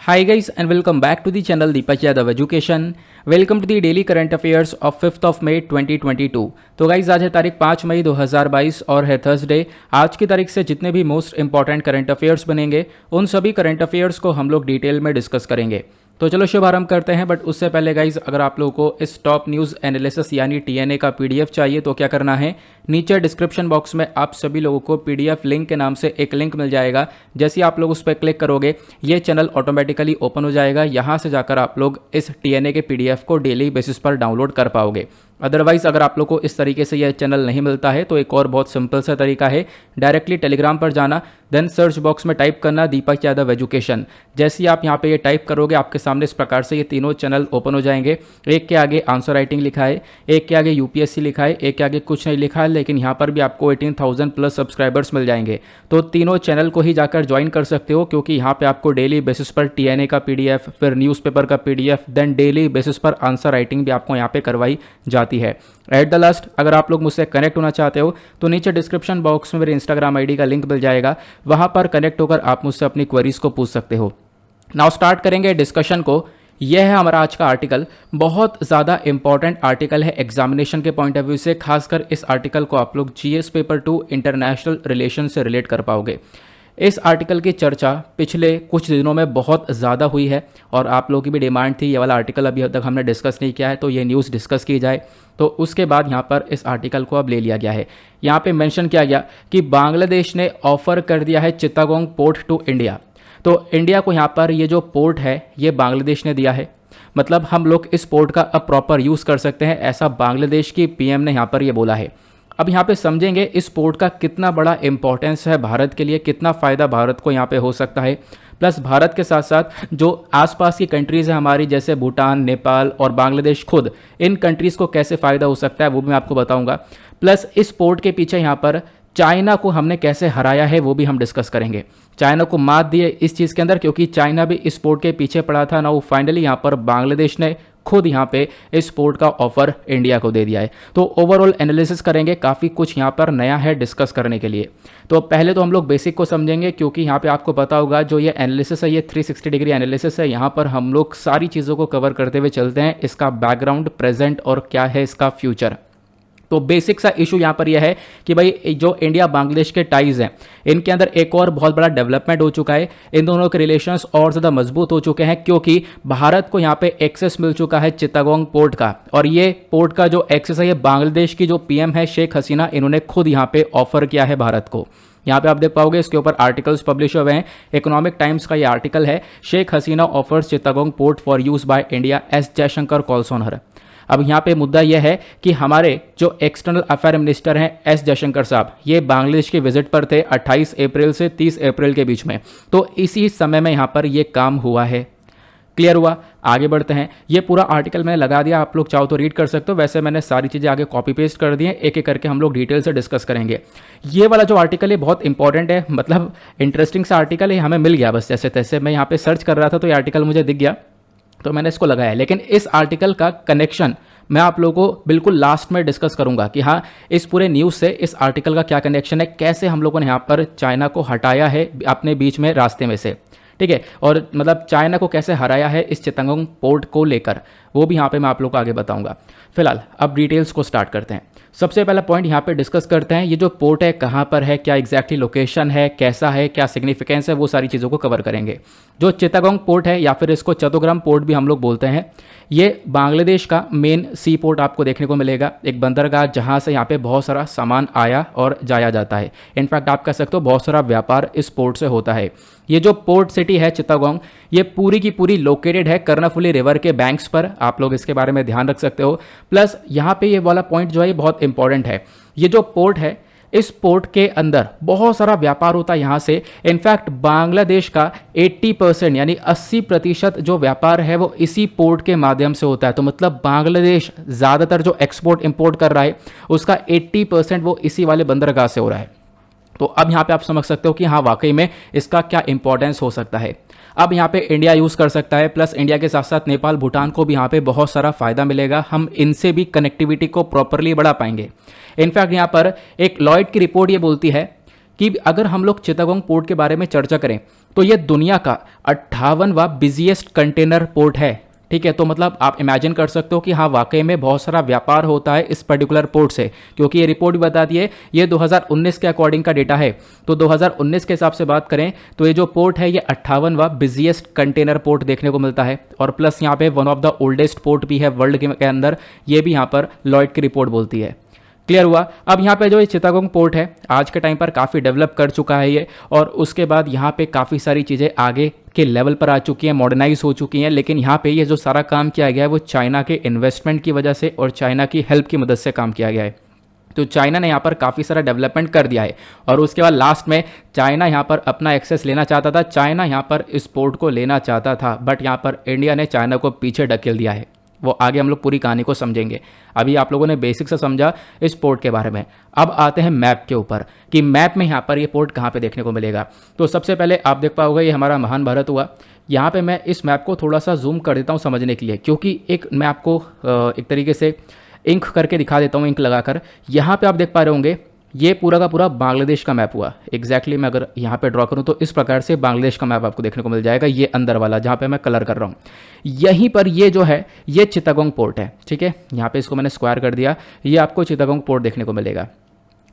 Hi guys and welcome back to the channel Deepak Yadav Education. Welcome to the daily current affairs of 5th ऑफ May 2022। तो guys आज है तारीख 5 मई 2022 और है थर्सडे। आज की तारीख से जितने भी मोस्ट इंपॉर्टेंट करंट अफेयर्स बनेंगे उन सभी करंट अफेयर्स को हम लोग डिटेल में डिस्कस करेंगे। तो चलो शुभारंभ करते हैं। बट उससे पहले गाइज अगर आप लोगों को इस टॉप न्यूज़ एनालिसिस यानी TNA का PDF चाहिए तो क्या करना है, नीचे डिस्क्रिप्शन बॉक्स में आप सभी लोगों को PDF लिंक के नाम से एक लिंक मिल जाएगा। जैसे आप लोग उस पर क्लिक करोगे ये चैनल ऑटोमेटिकली ओपन हो जाएगा। यहाँ से जाकर आप लोग इस TNA के PDF को डेली बेसिस पर डाउनलोड कर पाओगे। अदरवाइज अगर आप लोग को इस तरीके से यह चैनल नहीं मिलता है तो एक और बहुत सिंपल सा तरीका है, डायरेक्टली टेलीग्राम पर जाना, देन सर्च बॉक्स में टाइप करना दीपक यादव एजुकेशन। जैसे ही आप यहाँ पे ये टाइप करोगे आपके सामने इस प्रकार से ये तीनों चैनल ओपन हो जाएंगे। एक के आगे आंसर राइटिंग लिखा है, एक के आगे UPSC लिखा है, एक के आगे कुछ नहीं लिखा है, लेकिन यहाँ पर भी आपको 18,000 प्लस सब्सक्राइबर्स मिल जाएंगे। तो तीनों चैनल को ही जाकर ज्वाइन कर सकते हो, क्योंकि यहाँ पे आपको डेली बेसिस पर TNA का PDF, फिर न्यूज़पेपर का PDF, देन डेली बेसिस पर आंसर राइटिंग भी आपको यहाँ पे करवाई जाती है। एट द लास्ट अगर आप लोग मुझसे कनेक्ट होना चाहते हो तो नीचे डिस्क्रिप्शन बॉक्स में मेरे इंस्टाग्राम ID का लिंक मिल जाएगा, वहाँ पर कनेक्ट होकर आप मुझसे अपनी क्वेरीज को पूछ सकते हो। नाउ स्टार्ट करेंगे डिस्कशन को। यह है हमारा आज का आर्टिकल, बहुत ज़्यादा इंपॉर्टेंट आर्टिकल है एग्जामिनेशन के पॉइंट ऑफ व्यू से। खासकर इस आर्टिकल को आप लोग GS पेपर 2 इंटरनेशनल रिलेशन से रिलेट कर पाओगे। इस आर्टिकल की चर्चा पिछले कुछ दिनों में बहुत ज़्यादा हुई है और आप लोगों की भी डिमांड थी ये वाला आर्टिकल अभी तक हमने डिस्कस नहीं किया है, तो ये न्यूज़ डिस्कस की जाए। तो उसके बाद यहाँ पर इस आर्टिकल को अब ले लिया गया है। यहाँ पे मेंशन किया गया कि बांग्लादेश ने ऑफर कर दिया है चित्तागोंग पोर्ट टू इंडिया। तो इंडिया को यहाँ पर ये जो पोर्ट है ये बांग्लादेश ने दिया है, मतलब हम लोग इस पोर्ट का अब प्रॉपर यूज़ कर सकते हैं, ऐसा बांग्लादेश की PM ने यहाँ पर ये बोला है। अब यहाँ पे समझेंगे इस पोर्ट का कितना बड़ा इंपॉर्टेंस है भारत के लिए, कितना फ़ायदा भारत को यहाँ पे हो सकता है। प्लस भारत के साथ साथ जो आसपास की कंट्रीज़ हैं हमारी, जैसे भूटान, नेपाल और बांग्लादेश, खुद इन कंट्रीज़ को कैसे फ़ायदा हो सकता है वो भी मैं आपको बताऊँगा। प्लस इस पोर्ट के पीछे यहाँ पर चाइना को हमने कैसे हराया है वो भी हम डिस्कस करेंगे। चाइना को मात दिए इस चीज़ के अंदर, क्योंकि चाइना भी इस पोर्ट के पीछे पड़ा था ना। वो फाइनली यहाँ पर बांग्लादेश ने खुद यहाँ पे इस पोर्ट का ऑफर इंडिया को दे दिया है। तो ओवरऑल एनालिसिस करेंगे, काफ़ी कुछ यहाँ पर नया है डिस्कस करने के लिए। तो पहले तो हम लोग बेसिक को समझेंगे, क्योंकि यहाँ पे आपको पता होगा जो ये एनालिसिस है ये 360 डिग्री एनालिसिस है। यहाँ पर हम लोग सारी चीज़ों को कवर करते हुए चलते हैं, इसका बैकग्राउंड, प्रेजेंट और क्या है इसका फ्यूचर। तो बेसिक सा इशू यहाँ पर यह है कि भाई जो इंडिया बांग्लादेश के टाइज हैं इनके अंदर एक और बहुत बड़ा डेवलपमेंट हो चुका है। इन दोनों के रिलेशंस और ज़्यादा मजबूत हो चुके हैं, क्योंकि भारत को यहाँ पे एक्सेस मिल चुका है चित्तागोंग पोर्ट का। और ये पोर्ट का जो एक्सेस है ये बांग्लादेश की जो PM है शेख हसीना, इन्होंने खुद यहाँ पे ऑफर किया है भारत को। यहाँ पे आप देख पाओगे इसके ऊपर आर्टिकल्स पब्लिश हुए हैं। इकोनॉमिक टाइम्स का ये आर्टिकल है, Sheikh Hasina offers Chittagong port for use by India, S Jaishankar calls on her. अब यहाँ पे मुद्दा यह है कि हमारे जो एक्सटर्नल अफेयर मिनिस्टर हैं S जयशंकर साहब, ये बांग्लादेश के विजिट पर थे 28 अप्रैल से 30 अप्रैल के बीच में। तो इसी समय में यहाँ पर ये काम हुआ है। क्लियर हुआ? आगे बढ़ते हैं। ये पूरा आर्टिकल मैंने लगा दिया, आप लोग चाहो तो रीड कर सकते हो। वैसे मैंने सारी चीज़ें आगे कॉपी पेस्ट कर दी हैं, एक एक करके हम लोग डिटेल से डिस्कस करेंगे। ये वाला जो आर्टिकल है बहुत इंपॉर्टेंट है, मतलब इंटरेस्टिंग सा आर्टिकल है, हमें मिल गया बस जैसे तैसे। मैं यहाँ पे सर्च कर रहा था तो ये आर्टिकल मुझे दिख गया तो मैंने इसको लगाया। लेकिन इस आर्टिकल का कनेक्शन मैं आप लोगों को बिल्कुल लास्ट में डिस्कस करूंगा कि हाँ इस पूरे न्यूज़ से इस आर्टिकल का क्या कनेक्शन है, कैसे हम लोगों ने यहाँ पर चाइना को हटाया है अपने बीच में रास्ते में से, ठीक है। और मतलब चाइना को कैसे हराया है इस चित्तागोंग पोर्ट को लेकर, वो भी यहाँ पे मैं आप लोगों को आगे बताऊंगा। फिलहाल अब डिटेल्स को स्टार्ट करते हैं। सबसे पहला पॉइंट यहाँ पे डिस्कस करते हैं, ये जो पोर्ट है कहाँ पर है, क्या एग्जैक्टली लोकेशन है, कैसा है, क्या सिग्निफिकेंस है, वो सारी चीज़ों को कवर करेंगे। जो चित्तागोंग पोर्ट है या फिर इसको चट्टग्राम पोर्ट भी हम लोग बोलते हैं, ये बांग्लादेश का मेन सी पोर्ट आपको देखने को मिलेगा, एक बंदरगाह जहाँ से यहाँ पे बहुत सारा सामान आया और जाया जाता है। इनफैक्ट आप कह सकते हो बहुत सारा व्यापार इस पोर्ट से होता है। ये जो पोर्ट सिटी है चित्तागोंग, ये पूरी की पूरी लोकेटेड है कर्णफुली रिवर के बैंक्स पर, आप लोग इसके बारे में ध्यान रख सकते हो। प्लस यहाँ पे ये वाला पॉइंट जो है बहुत इंपॉर्टेंट है, ये जो पोर्ट है इस पोर्ट के अंदर बहुत सारा व्यापार होता है यहाँ से। इनफैक्ट बांग्लादेश का 80% यानी 80% जो व्यापार है वो इसी पोर्ट के माध्यम से होता है। तो मतलब बांग्लादेश ज़्यादातर जो एक्सपोर्ट इंपोर्ट कर रहा है उसका 80% वो इसी वाले बंदरगाह से हो रहा है। तो अब यहाँ पे आप समझ सकते हो कि हाँ वाकई में इसका क्या इंपॉर्टेंस हो सकता है। अब यहाँ पे इंडिया यूज़ कर सकता है, प्लस इंडिया के साथ साथ नेपाल, भूटान को भी यहाँ पे बहुत सारा फ़ायदा मिलेगा। हम इनसे भी कनेक्टिविटी को प्रॉपरली बढ़ा पाएंगे। इनफैक्ट यहाँ पर एक लॉयड की रिपोर्ट ये बोलती है कि अगर हम लोग चित्तागोंग पोर्ट के बारे में चर्चा करें तो ये दुनिया का 58वां बिजिएस्ट कंटेनर पोर्ट है। ठीक है, तो मतलब आप इमेजिन कर सकते हो कि हाँ वाकई में बहुत सारा व्यापार होता है इस पर्टिकुलर पोर्ट से, क्योंकि ये रिपोर्ट भी बताती है, ये 2019 के अकॉर्डिंग का डेटा है। तो 2019 के हिसाब से बात करें तो ये जो पोर्ट है ये 58वां बिजिएस्ट कंटेनर पोर्ट देखने को मिलता है, और प्लस यहाँ पे one of the oldest port भी है वर्ल्ड के अंदर, ये भी यहाँ पर लॉयड की रिपोर्ट बोलती है। क्लियर हुआ। अब यहाँ पे जो ये चिटागोंग पोर्ट है आज के टाइम पर काफ़ी डेवलप कर चुका है ये, और उसके बाद यहाँ पे काफ़ी सारी चीज़ें आगे के लेवल पर आ चुकी हैं, मॉडर्नाइज हो चुकी हैं। लेकिन यहाँ पे ये जो सारा काम किया गया है वो चाइना के इन्वेस्टमेंट की वजह से और चाइना की हेल्प की मदद से काम किया गया है। तो चाइना ने यहाँ पर काफ़ी सारा डेवलपमेंट कर दिया है, और उसके बाद लास्ट में चाइना यहाँ पर अपना एक्सेस लेना चाहता था, चाइना यहाँ पर इस पोर्ट को लेना चाहता था, बट यहाँ पर इंडिया ने चाइना को पीछे ढकेल दिया है। वो आगे हम लोग पूरी कहानी को समझेंगे। अभी आप लोगों ने बेसिक से समझा इस पोर्ट के बारे में। अब आते हैं मैप के ऊपर कि मैप में यहाँ पर ये पोर्ट कहाँ पे देखने को मिलेगा। तो सबसे पहले आप देख पाओगे ये हमारा महान भारत हुआ। यहाँ पे मैं इस मैप को थोड़ा सा जूम कर देता हूँ समझने के लिए, क्योंकि एक मैं आपको एक तरीके से इंक करके दिखा देता हूँ, इंक लगाकर। यहाँ पे आप देख पा रहे होंगे ये पूरा का पूरा बांग्लादेश का मैप हुआ। एग्जैक्टली मैं अगर यहाँ पे ड्रॉ करूँ तो इस प्रकार से बांग्लादेश का मैप आपको देखने को मिल जाएगा, ये अंदर वाला जहाँ पे मैं कलर कर रहा हूँ। यहीं पर ये जो है ये चिटागोंग पोर्ट है। ठीक है, यहाँ पे इसको मैंने स्क्वायर कर दिया, ये आपको चिटागोंग पोर्ट देखने को मिलेगा।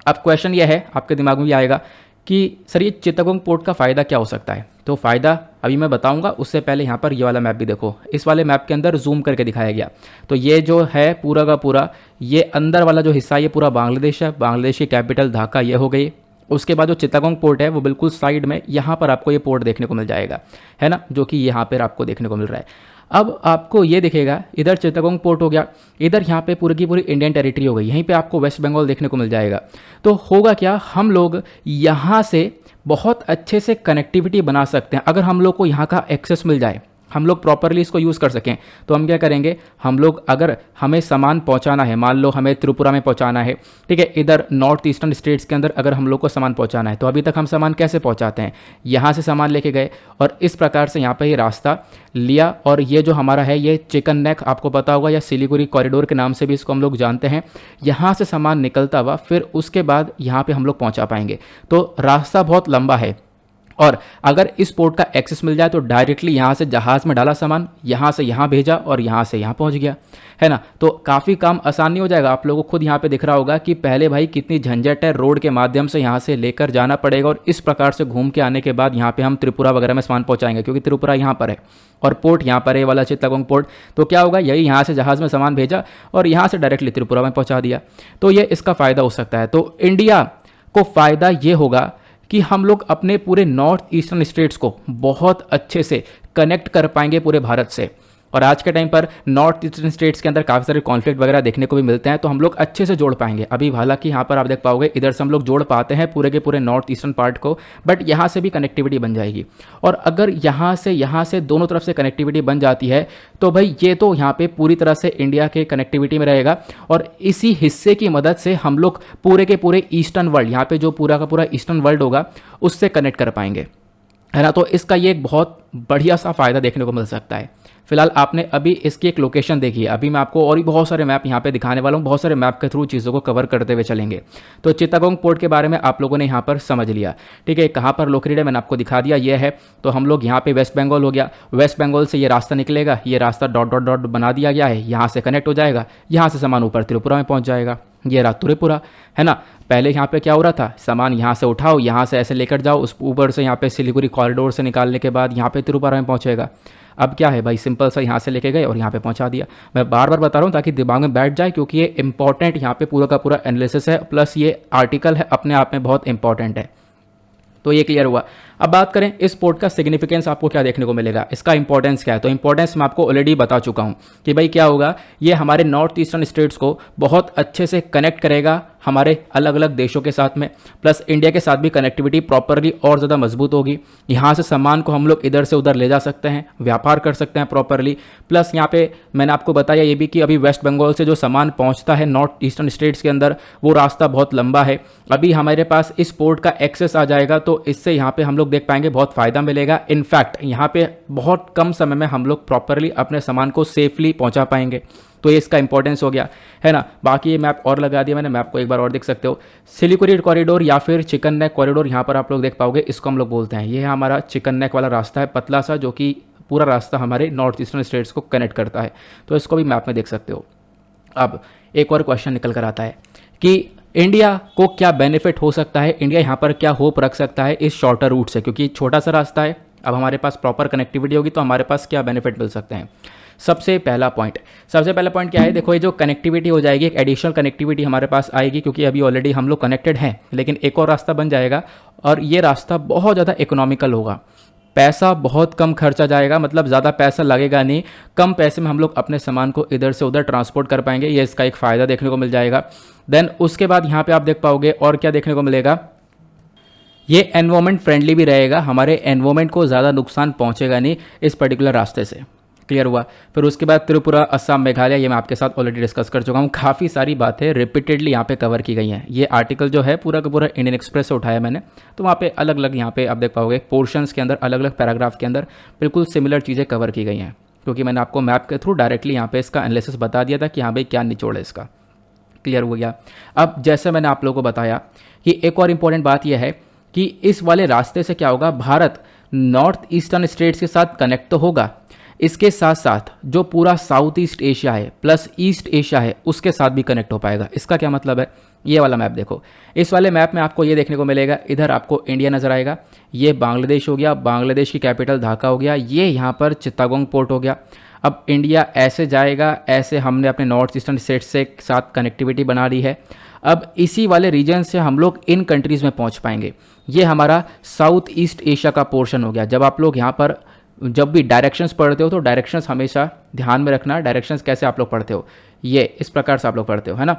अब क्वेश्चन ये है आपके दिमाग में ये आएगा कि सर ये चिटागोंग पोर्ट का फ़ायदा क्या हो सकता है। तो फ़ायदा अभी मैं बताऊंगा, उससे पहले यहाँ पर ये वाला मैप भी देखो। इस वाले मैप के अंदर जूम करके दिखाया गया, तो ये जो है पूरा का पूरा ये अंदर वाला जो हिस्सा ये पूरा बांग्लादेश है। बांग्लादेश की कैपिटल ढाका ये हो गई। उसके बाद जो चिटागोंग पोर्ट है वो बिल्कुल साइड में यहाँ पर आपको ये पोर्ट देखने को मिल जाएगा, है ना, जो कि यहाँ पर आपको देखने को मिल रहा है। अब आपको ये दिखेगा इधर चिटागोंग पोर्ट हो गया, इधर यहाँ पे पूरी की पूरी इंडियन टेरिटरी हो गई, यहीं पे आपको वेस्ट बंगाल देखने को मिल जाएगा। तो होगा क्या, हम लोग यहाँ से बहुत अच्छे से कनेक्टिविटी बना सकते हैं। अगर हम लोग को यहाँ का एक्सेस मिल जाए, हम लोग प्रॉपरली इसको यूज़ कर सकें, तो हम क्या करेंगे, हम लोग अगर हमें सामान पहुँचाना है, मान लो हमें त्रिपुरा में पहुँचाना है, ठीक है, इधर नॉर्थ ईस्टर्न स्टेट्स के अंदर अगर हम लोग को सामान पहुँचाना है, तो अभी तक हम सामान कैसे पहुँचाते हैं, यहाँ से सामान लेके गए और इस प्रकार से यहाँ पे ये रास्ता लिया। और ये जो हमारा है ये चिकन नेक आपको पता होगा, या सिलीगुड़ी कॉरिडोर के नाम से भी इसको हम लोग जानते हैं। यहाँ से सामान निकलता हुआ फिर उसके बाद यहाँ पे हम लोग पहुँचा पाएंगे। तो रास्ता बहुत लंबा है, और अगर इस पोर्ट का एक्सेस मिल जाए तो डायरेक्टली यहाँ से जहाज़ में डाला सामान, यहाँ से यहाँ भेजा और यहाँ से यहाँ पहुँच गया, है ना। तो काफ़ी काम आसानी हो जाएगा। आप लोगों को खुद यहाँ पे दिख रहा होगा कि पहले भाई कितनी झंझट है, रोड के माध्यम से यहाँ से लेकर जाना पड़ेगा, और इस प्रकार से घूम के आने के बाद यहाँ पे हम त्रिपुरा वगैरह में सामान पहुँचाएंगे, क्योंकि त्रिपुरा यहाँ पर है और पोर्ट यहाँ पर है वाला चिटागोंग पोर्ट। तो क्या होगा, यही यहाँ से जहाज़ में सामान भेजा और यहाँ से डायरेक्टली त्रिपुरा में पहुँचा दिया। तो ये इसका फ़ायदा हो सकता है। तो इंडिया को फ़ायदा ये होगा कि हम लोग अपने पूरे नॉर्थ ईस्टर्न स्टेट्स को बहुत अच्छे से कनेक्ट कर पाएंगे पूरे भारत से। और आज के टाइम पर नॉर्थ ईस्टर्न स्टेट्स के अंदर काफ़ी सारे कॉन्फ्लिक्ट वगैरह देखने को भी मिलते हैं, तो हम लोग अच्छे से जोड़ पाएंगे। अभी हालांकि यहाँ पर आप देख पाओगे इधर से हम लोग जोड़ पाते हैं पूरे के पूरे नॉर्थ ईस्टर्न पार्ट को, बट यहाँ से भी कनेक्टिविटी बन जाएगी। और अगर यहाँ से दोनों तरफ से कनेक्टिविटी बन जाती है तो भाई ये तो यहाँ पे पूरी तरह से इंडिया के कनेक्टिविटी में रहेगा, और इसी हिस्से की मदद से हम लोग पूरे के पूरे ईस्टर्न वर्ल्ड, यहाँ पे जो पूरा का पूरा ईस्टर्न वर्ल्ड होगा उससे कनेक्ट कर पाएंगे, है ना। तो इसका ये एक बहुत बढ़िया सा फ़ायदा देखने को मिल सकता है। फिलहाल आपने अभी इसकी एक लोकेशन देखी है, अभी मैं आपको और भी बहुत सारे मैप यहाँ पे दिखाने वाला हूँ, बहुत सारे मैप के थ्रू चीज़ों को कवर करते हुए चलेंगे। तो चिटागोंग पोर्ट के बारे में आप लोगों ने यहाँ पर समझ लिया, ठीक है, कहाँ पर लोकेटेड है मैंने आपको दिखा दिया, ये है। तो हम लोग यहाँ पे वेस्ट बंगाल हो गया, वेस्ट बंगाल से ये रास्ता निकलेगा, ये रास्ता डॉट डॉट डॉट बना दिया गया है, यहाँ से कनेक्ट हो जाएगा, यहाँ से सामान ऊपर त्रिपुरा में पहुँच जाएगा, ये रहा त्रिपुरा, है ना। पहले यहाँ पे क्या हो रहा था, सामान यहाँ से उठाओ, यहाँ से ऐसे लेकर जाओ, उस ऊपर से यहाँ पे सिलीगुड़ी कॉरिडोर से निकालने के बाद यहाँ पे त्रिपुरा में पहुँचेगा। अब क्या है भाई, सिंपल सा यहाँ से लेके गए और यहाँ पे पहुँचा दिया। मैं बार बार बता रहा हूँ ताकि दिमाग में बैठ जाए, क्योंकि ये इंपॉर्टेंट यहाँ पे पूरा का पूरा एनालिसिस है, प्लस ये आर्टिकल है अपने आप में बहुत इंपॉर्टेंट है। तो ये क्लियर हुआ। अब बात करें इस पोर्ट का सिग्निफिकेंस आपको क्या देखने को मिलेगा, इसका इंपॉर्टेंस क्या है। तो इंपॉर्टेंस मैं आपको ऑलरेडी बता चुका हूँ कि भाई क्या होगा, ये हमारे नॉर्थ ईस्टर्न स्टेट्स को बहुत अच्छे से कनेक्ट करेगा हमारे अलग अलग देशों के साथ में, प्लस इंडिया के साथ भी कनेक्टिविटी प्रॉपरली और ज़्यादा मजबूत होगी। यहाँ से सामान को हम लोग इधर से उधर ले जा सकते हैं, व्यापार कर सकते हैं प्रॉपरली। प्लस यहाँ पे मैंने आपको बताया ये भी कि अभी वेस्ट बंगाल से जो सामान पहुँचता है नॉर्थ ईस्टर्न स्टेट्स के अंदर, वो रास्ता बहुत लंबा है। अभी हमारे पास इस पोर्ट का एक्सेस आ जाएगा, तो इससे यहाँ पे हम लोग देख पाएंगे, बहुत फ़ायदा मिलेगा। इनफैक्ट यहाँ पे बहुत कम समय में हम लोग प्रॉपरली अपने सामान को सेफली पहुँचा पाएंगे। तो ये इसका इंपॉर्टेंस हो गया है ना। बाकी ये मैप और लगा दिया मैंने, मैप को एक बार और देख सकते हो। सिलिगुड़ी कॉरिडोर या फिर चिकन नेक कॉरिडोर यहाँ पर आप लोग देख पाओगे, इसको हम लोग बोलते हैं। ये हमारा चिकन नेक वाला रास्ता है, पतला सा, जो कि पूरा रास्ता हमारे नॉर्थ ईस्टर्न स्टेट्स को कनेक्ट करता है। तो इसको भी मैप में देख सकते हो। अब एक और क्वेश्चन निकल कर आता है कि इंडिया को क्या बेनिफिट हो सकता है, इंडिया यहाँ पर क्या होप रख सकता है इस शॉर्टर रूट से, क्योंकि छोटा सा रास्ता है। अब हमारे पास प्रॉपर कनेक्टिविटी होगी तो हमारे पास क्या बेनिफिट मिल सकते हैं। सबसे पहला पॉइंट क्या है, देखो ये जो कनेक्टिविटी हो जाएगी, एक एडिशनल कनेक्टिविटी हमारे पास आएगी, क्योंकि अभी ऑलरेडी हम लोग कनेक्टेड हैं, लेकिन एक और रास्ता बन जाएगा और ये रास्ता बहुत ज़्यादा इकोनॉमिकल होगा। पैसा बहुत कम खर्चा जाएगा, मतलब ज़्यादा पैसा लगेगा नहीं, कम पैसे में हम लोग अपने सामान को इधर से उधर ट्रांसपोर्ट कर पाएंगे। ये इसका एक फ़ायदा देखने को मिल जाएगा। देन उसके बाद यहाँ पे आप देख पाओगे और क्या देखने को मिलेगा, ये एनवायरमेंट फ्रेंडली भी रहेगा, हमारे एनवायरमेंट को ज़्यादा नुकसान पहुँचेगा नहीं इस पर्टिकुलर रास्ते से। क्लियर हुआ। फिर उसके बाद त्रिपुरा, असम, मेघालय, ये मैं आपके साथ ऑलरेडी डिस्कस कर चुका हूँ। काफ़ी सारी बातें रिपीटेडली यहाँ पे कवर की गई हैं। ये आर्टिकल जो है पूरा का पूरा इंडियन एक्सप्रेस से उठाया मैंने, तो वहाँ पे अलग अलग यहाँ पे आप देख पाओगे पोर्शंस के अंदर, अलग अलग पैराग्राफ के अंदर बिल्कुल सिमिलर चीज़ें कवर की गई हैं, क्योंकि मैंने आपको मैप के थ्रू डायरेक्टली यहाँ पे इसका एनालिसिस बता दिया था कि हाँ भाई क्या निचोड़ है इसका। क्लियर हो गया। अब जैसे मैंने आप लोगों को बताया कि एक और इम्पॉर्टेंट बात यह है कि इस वाले रास्ते से क्या होगा, भारत नॉर्थ ईस्टर्न स्टेट्स के साथ कनेक्ट तो होगा, इसके साथ साथ जो पूरा साउथ ईस्ट एशिया है प्लस ईस्ट एशिया है उसके साथ भी कनेक्ट हो पाएगा। इसका क्या मतलब है, ये वाला मैप देखो। इस वाले मैप में आपको ये देखने को मिलेगा, इधर आपको इंडिया नज़र आएगा, ये बांग्लादेश हो गया, बांग्लादेश की कैपिटल ढाका हो गया, ये यहाँ पर चित्तागोंग पोर्ट हो गया। अब इंडिया ऐसे जाएगा, ऐसे हमने अपने नॉर्थ ईस्टर्न स्टेट से साथ कनेक्टिविटी बना ली है। अब इसी वाले रीजन से हम लोग इन कंट्रीज़ में पहुँच पाएंगे। ये हमारा साउथ ईस्ट एशिया का पोर्शन हो गया। जब आप लोग यहाँ पर जब भी डायरेक्शंस पढ़ते हो तो डायरेक्शंस हमेशा ध्यान में रखना। डायरेक्शंस कैसे आप लोग पढ़ते हो, ये इस प्रकार से आप लोग पढ़ते हो, है ना।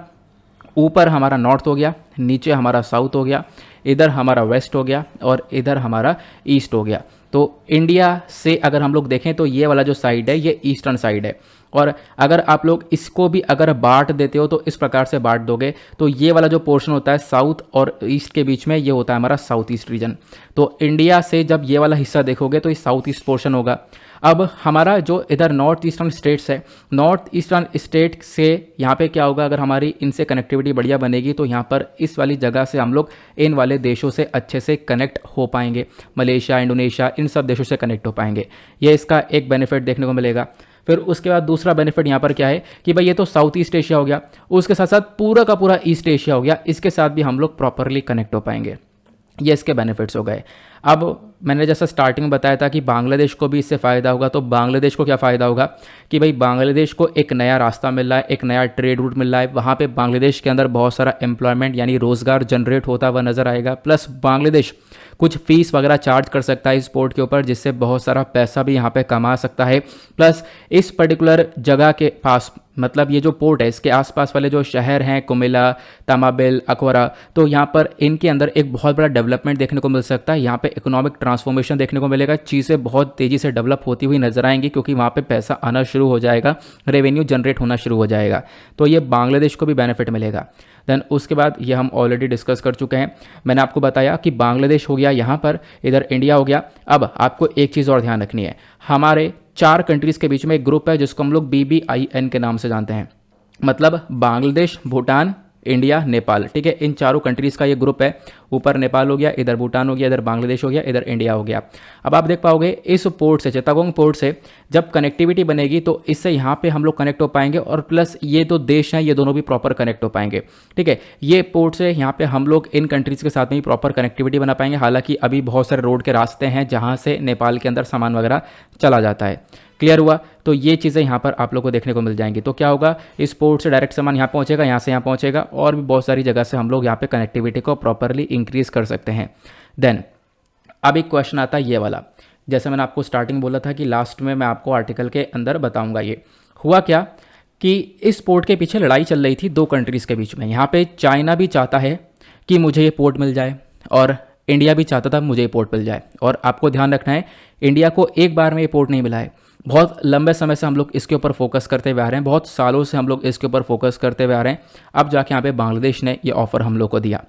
ऊपर हमारा नॉर्थ हो गया, नीचे हमारा साउथ हो गया, इधर हमारा वेस्ट हो गया और इधर हमारा ईस्ट हो गया। तो इंडिया से अगर हम लोग देखें तो ये वाला जो साइड है ये ईस्टर्न साइड है, और अगर आप लोग इसको भी अगर बांट देते हो तो इस प्रकार से बांट दोगे तो ये वाला जो पोर्शन होता है साउथ और ईस्ट के बीच में, ये होता है हमारा साउथ ईस्ट रीजन। तो इंडिया से जब ये वाला हिस्सा देखोगे तो ये साउथ ईस्ट पोर्शन होगा। अब हमारा जो इधर नॉर्थ ईस्टर्न स्टेट्स है, नॉर्थ ईस्टर्न स्टेट से यहाँ पे क्या होगा, अगर हमारी इनसे कनेक्टिविटी बढ़िया बनेगी तो यहाँ पर इस वाली जगह से हम लोग इन वाले देशों से अच्छे से कनेक्ट हो पाएंगे। मलेशिया, इंडोनेशिया, इन सब देशों से कनेक्ट हो पाएंगे। ये इसका एक बेनिफिट देखने को मिलेगा। फिर उसके बाद दूसरा बेनिफिट यहाँ पर क्या है कि भाई ये तो साउथ ईस्ट एशिया हो गया, उसके साथ साथ पूरा का पूरा ईस्ट एशिया हो गया, इसके साथ भी हम लोग प्रॉपरली कनेक्ट हो पाएंगे। ये इसके बेनिफिट्स हो गए। अब मैंने जैसा स्टार्टिंग में बताया था कि बांग्लादेश को भी इससे फ़ायदा होगा, तो बांग्लादेश को क्या फ़ायदा होगा कि भाई बांग्लादेश को एक नया रास्ता मिल रहा है, एक नया ट्रेड रूट मिल रहा है। वहाँ पे बांग्लादेश के अंदर बहुत सारा एम्प्लॉयमेंट यानी रोज़गार जनरेट होता हुआ नज़र आएगा। प्लस बांग्लादेश कुछ फीस वगैरह चार्ज कर सकता है इस पोर्ट के ऊपर, जिससे बहुत सारा पैसा भी यहाँ पे कमा सकता है। प्लस इस पर्टिकुलर जगह के पास, मतलब ये जो पोर्ट है इसके आसपास वाले जो शहर हैं कुमिला, तमाबिल, अकवरा, तो यहाँ पर इनके अंदर एक बहुत बड़ा डेवलपमेंट देखने को मिल सकता है। यहाँ पे इकोनॉमिक ट्रांसफॉर्मेशन देखने को मिलेगा, चीज़ें बहुत तेज़ी से डेवलप होती हुई नजर आएंगी, क्योंकि वहाँ पे पैसा आना शुरू हो जाएगा, रेवेन्यू जनरेट होना शुरू हो जाएगा। तो ये बांग्लादेश को भी बेनिफिट मिलेगा। देन उसके बाद ये हम ऑलरेडी डिस्कस कर चुके हैं, मैंने आपको बताया कि बांग्लादेश हो गया यहाँ पर, इधर इंडिया हो गया। अब आपको एक चीज़ और ध्यान रखनी है, हमारे 4 कंट्रीज़ के बीच में एक ग्रुप है जिसको हम लोग BBIN के नाम से जानते हैं, मतलब बांग्लादेश, भूटान, इंडिया, नेपाल। ठीक है, इन चारों कंट्रीज़ का ये ग्रुप है। ऊपर नेपाल हो गया, इधर भूटान हो गया, इधर बांग्लादेश हो गया, इधर इंडिया हो गया। अब आप देख पाओगे इस पोर्ट से, चित्तागोंग पोर्ट से जब कनेक्टिविटी बनेगी तो इससे यहाँ पे हम लोग कनेक्ट हो पाएंगे, और प्लस ये दो देश हैं ये दोनों भी प्रॉपर कनेक्ट हो पाएंगे। ठीक है, ये पोर्ट से यहाँ पे हम लोग इन कंट्रीज़ के साथ में ही प्रॉपर कनेक्टिविटी बना पाएंगे। हालांकि अभी बहुत सारे रोड के रास्ते हैं जहाँ से नेपाल के अंदर सामान वगैरह चला जाता है। क्लियर हुआ। तो ये चीज़ें यहाँ पर आप लोग को देखने को मिल जाएंगी। तो क्या होगा, इस पोर्ट से डायरेक्ट सामान यहाँ पहुँचेगा, यहाँ से यहाँ पहुँचेगा, और भी बहुत सारी जगह से हम लोग यहाँ पे कनेक्टिविटी को प्रॉपरली इंक्रीज कर सकते हैं। देन अब एक क्वेश्चन आता है ये वाला, जैसे मैंने आपको स्टार्टिंग बोला था कि लास्ट में मैं आपको आर्टिकल के अंदर बताऊँगा। ये हुआ क्या कि इस पोर्ट के पीछे लड़ाई चल रही थी 2 कंट्रीज़ के बीच में। यहाँ पे चाइना भी चाहता है कि मुझे ये पोर्ट मिल जाए, और इंडिया भी चाहता था मुझे ये पोर्ट मिल जाए। और आपको ध्यान रखना है, इंडिया को एक बार में ये पोर्ट नहीं मिला है, बहुत लंबे समय से हम लोग इसके ऊपर फोकस करते हुए आ रहे हैं, बहुत सालों से हम लोग इसके ऊपर फोकस करते हुए आ रहे हैं। अब जाके यहाँ पे बांग्लादेश ने ये ऑफ़र हम लोग को दिया।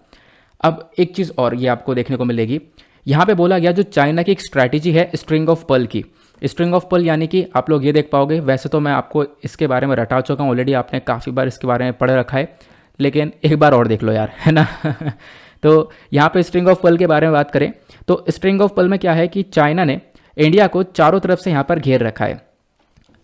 अब एक चीज़ और ये आपको देखने को मिलेगी, यहाँ पे बोला गया जो चाइना की एक स्ट्रैटेजी है स्ट्रिंग ऑफ पर्ल की। स्ट्रिंग ऑफ पर्ल यानी कि आप लोग ये देख पाओगे, वैसे तो मैं आपको इसके बारे में रटा चुका हूँ ऑलरेडी, आपने काफ़ी बार इसके बारे में पढ़ रखा है, लेकिन एक बार और देख लो यार, है ना। तो यहाँ पे स्ट्रिंग ऑफ पर्ल के बारे में बात करें तो स्ट्रिंग ऑफ पर्ल में क्या है कि चाइना ने इंडिया को चारों तरफ से यहाँ पर घेर रखा है,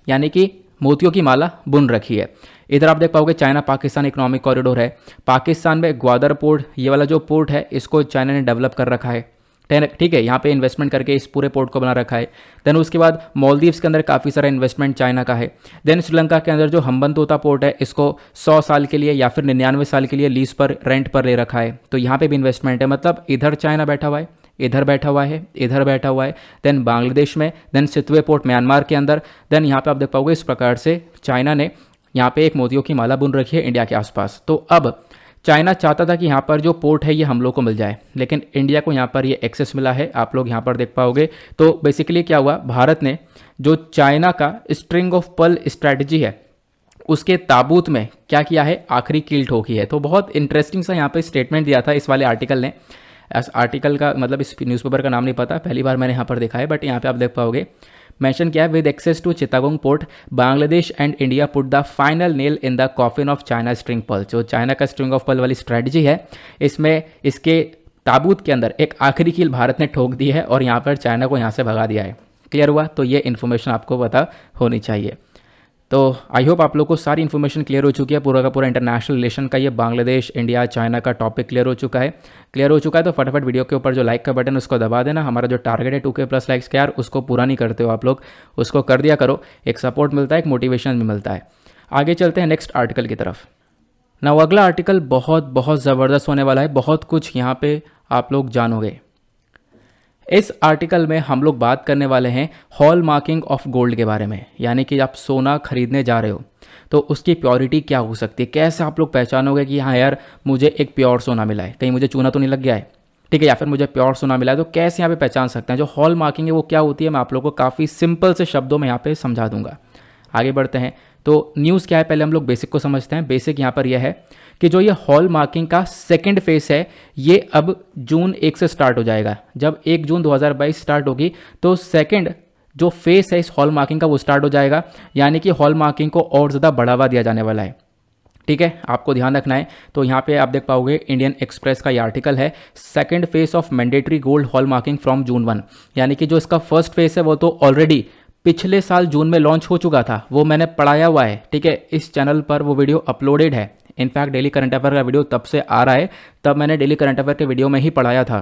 यानी कि मोतियों की माला बुन रखी है। इधर आप देख पाओगे चाइना पाकिस्तान इकोनॉमिक कॉरिडोर है, पाकिस्तान में ग्वादर पोर्ट, ये वाला जो पोर्ट है इसको चाइना ने डेवलप कर रखा है, ठीक है, यहाँ पे इन्वेस्टमेंट करके इस पूरे पोर्ट को बना रखा है। देन उसके बाद मालदीव्स के अंदर काफ़ी सारा इन्वेस्टमेंट चाइना का है। देन श्रीलंका के अंदर जो हम्बनतोता पोर्ट है इसको 100 साल के लिए या फिर 99 साल के लिए लीज पर रेंट पर ले रखा है, तो यहाँ पे भी इन्वेस्टमेंट है। मतलब इधर चाइना बैठा हुआ है, इधर बैठा हुआ है, इधर बैठा हुआ है, देन बांग्लादेश में, देन सितवे पोर्ट म्यांमार के अंदर, देन यहाँ पे आप देख पाओगे इस प्रकार से चाइना ने यहाँ पे एक मोतियों की माला बुन रखी है इंडिया के आसपास। तो अब चाइना चाहता था कि यहाँ पर जो पोर्ट है ये हम लोग को मिल जाए, लेकिन इंडिया को यहाँ पर ये एक्सेस मिला है, आप लोग यहाँ पर देख पाओगे। तो बेसिकली क्या हुआ, भारत ने जो चाइना का स्ट्रिंग ऑफ पर्ल स्ट्रैटेजी है उसके ताबूत में क्या किया है, आखिरी कील ठोकी है। तो बहुत इंटरेस्टिंग सा यहाँ पर स्टेटमेंट दिया था इस वाले आर्टिकल ने। इस आर्टिकल का मतलब इस न्यूज़पेपर का नाम नहीं पता, पहली बार मैंने यहाँ पर देखा है, बट यहाँ पे आप देख पाओगे मेंशन किया है, with access to Chittagong port Bangladesh and India put the final nail in the coffin of China string pearl. जो चाइना का स्ट्रिंग ऑफ पर्ल वाली स्ट्रैटेजी है इसमें इसके ताबूत के अंदर एक आखिरी कील भारत ने ठोक दी है और यहाँ पर चाइना को यहाँ से भगा दिया है। क्लियर हुआ? तो ये इन्फॉर्मेशन आपको पता होनी चाहिए। तो आई होप आप लोग को सारी इन्फॉर्मेशन क्लियर हो चुकी है, पूरा का पूरा इंटरनेशनल रिलेशन का ये बांग्लादेश इंडिया चाइना का टॉपिक क्लियर हो चुका है। तो फटाफट वीडियो के ऊपर जो लाइक का बटन उसको दबा देना। हमारा जो टारगेट है 2K प्लस लाइक्स का यार, उसको पूरा नहीं करते हो आप लोग, उसको कर दिया करो, एक सपोर्ट मिलता है, एक मोटिवेशन भी मिलता है। आगे चलते हैं नेक्स्ट आर्टिकल की तरफ। ना अगला आर्टिकल बहुत बहुत ज़बरदस्त होने वाला है, बहुत कुछ यहाँ पे आप लोग जानोगे। इस आर्टिकल में हम लोग बात करने वाले हैं हॉल मार्किंग ऑफ गोल्ड के बारे में, यानी कि आप सोना खरीदने जा रहे हो तो उसकी प्योरिटी क्या हो सकती है, कैसे आप लोग पहचानोगे कि हाँ यार मुझे एक प्योर सोना मिला है, कहीं मुझे चूना तो नहीं लग गया है, ठीक है, या फिर मुझे प्योर सोना मिला है, तो कैसे यहाँ पे पहचान सकते हैं। जो हॉल मार्किंग है वो क्या होती है, मैं आप लोगों को काफ़ी सिंपल से शब्दों में यहाँ पे समझा दूंगा। आगे बढ़ते हैं। तो न्यूज़ क्या है, पहले हम लोग बेसिक को समझते हैं। बेसिक यहाँ पर यह है कि जो ये हॉल मार्किंग का सेकंड फेज है ये अब जून 1 से स्टार्ट हो जाएगा। जब 1 जून 2022 स्टार्ट होगी तो सेकंड जो फेज है इस हॉल मार्किंग का वो स्टार्ट हो जाएगा, यानी कि हॉल मार्किंग को और ज़्यादा बढ़ावा दिया जाने वाला है। ठीक है, आपको ध्यान रखना है। तो यहाँ पे आप देख पाओगे इंडियन एक्सप्रेस का ये आर्टिकल है, second phase of mandatory gold hall marking from June 1, यानी कि जो इसका फर्स्ट फेज है वो तो ऑलरेडी पिछले साल जून में लॉन्च हो चुका था, वो मैंने पढ़ाया हुआ है। ठीक है, इस चैनल पर वो वीडियो अपलोडेड है। इनफैक्ट डेली करंट अफेयर का वीडियो तब से आ रहा है, तब मैंने डेली करंट अफेयर के वीडियो में ही पढ़ाया था।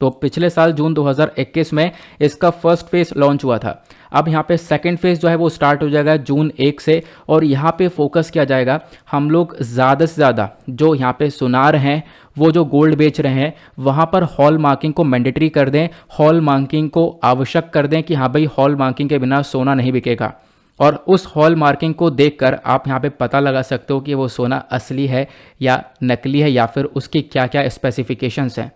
तो पिछले साल जून 2021 में इसका फर्स्ट फेज लॉन्च हुआ था। अब यहाँ पे सेकंड फेज जो है वो स्टार्ट हो जाएगा जून 1 से, और यहाँ पे फोकस किया जाएगा, हम लोग ज़्यादा से ज़्यादा जो यहाँ पे सुनार हैं वो जो गोल्ड बेच रहे हैं वहाँ पर हॉल मार्किंग को मैंडेटरी कर दें, हॉल मार्किंग को आवश्यक कर दें कि हाँ भाई हॉल मार्किंग के बिना सोना नहीं बिकेगा। और उस हॉल मार्किंग को देखकर आप यहाँ पे पता लगा सकते हो कि वो सोना असली है या नकली है, या फिर उसकी क्या क्या स्पेसिफिकेशंस हैं।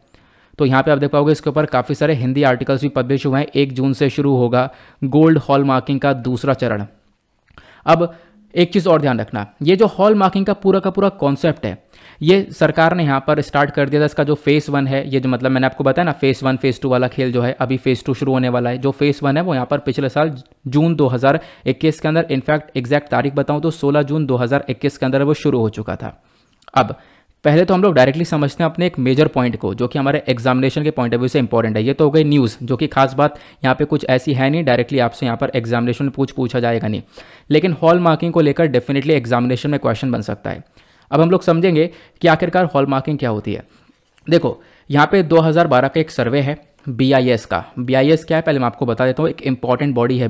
तो यहाँ पे आप देख पाओगे इसके ऊपर काफ़ी सारे हिंदी आर्टिकल्स भी पब्लिश हुए हैं। 1 जून से शुरू होगा गोल्ड हॉल मार्किंग का दूसरा चरण। अब एक चीज़ और ध्यान रखना, ये जो हॉल मार्किंग का पूरा कॉन्सेप्ट है ये सरकार ने यहाँ पर स्टार्ट कर दिया था। इसका जो फेज़ 1 है, ये जो मतलब मैंने आपको बताया ना फेज़ 1 फेज़ 2 वाला खेल जो है, अभी फेज़ 2 शुरू होने वाला है। जो फेज़ 1 है वो यहाँ पर पिछले साल जून 2021 के अंदर, इनफैक्ट एग्जैक्ट तारीख बताऊँ तो 16 जून 2021 के अंदर वो शुरू हो चुका था। अब पहले तो हम लोग डायरेक्टली समझते हैं अपने एक मेजर पॉइंट को, जो कि हमारे एग्जामिनेशन के पॉइंट ऑफ व्यू से इंपॉर्टेंट है। ये तो हो गई न्यूज़, जो कि खास बात यहाँ पे कुछ ऐसी है नहीं, डायरेक्टली आपसे यहाँ पर एग्जामिनेशन में पूछा जाएगा नहीं, लेकिन हॉल मार्किंग को लेकर डेफिनेटली एग्जामिनेशन में क्वेश्चन बन सकता है। अब हम लोग समझेंगे कि आखिरकार हॉल मार्किंग क्या होती है। देखो यहाँ पे 2012 का एक सर्वे है BIS का। BIS क्या है पहले मैं आपको बता देता हूँ, एक इंपॉर्टेंट बॉडी है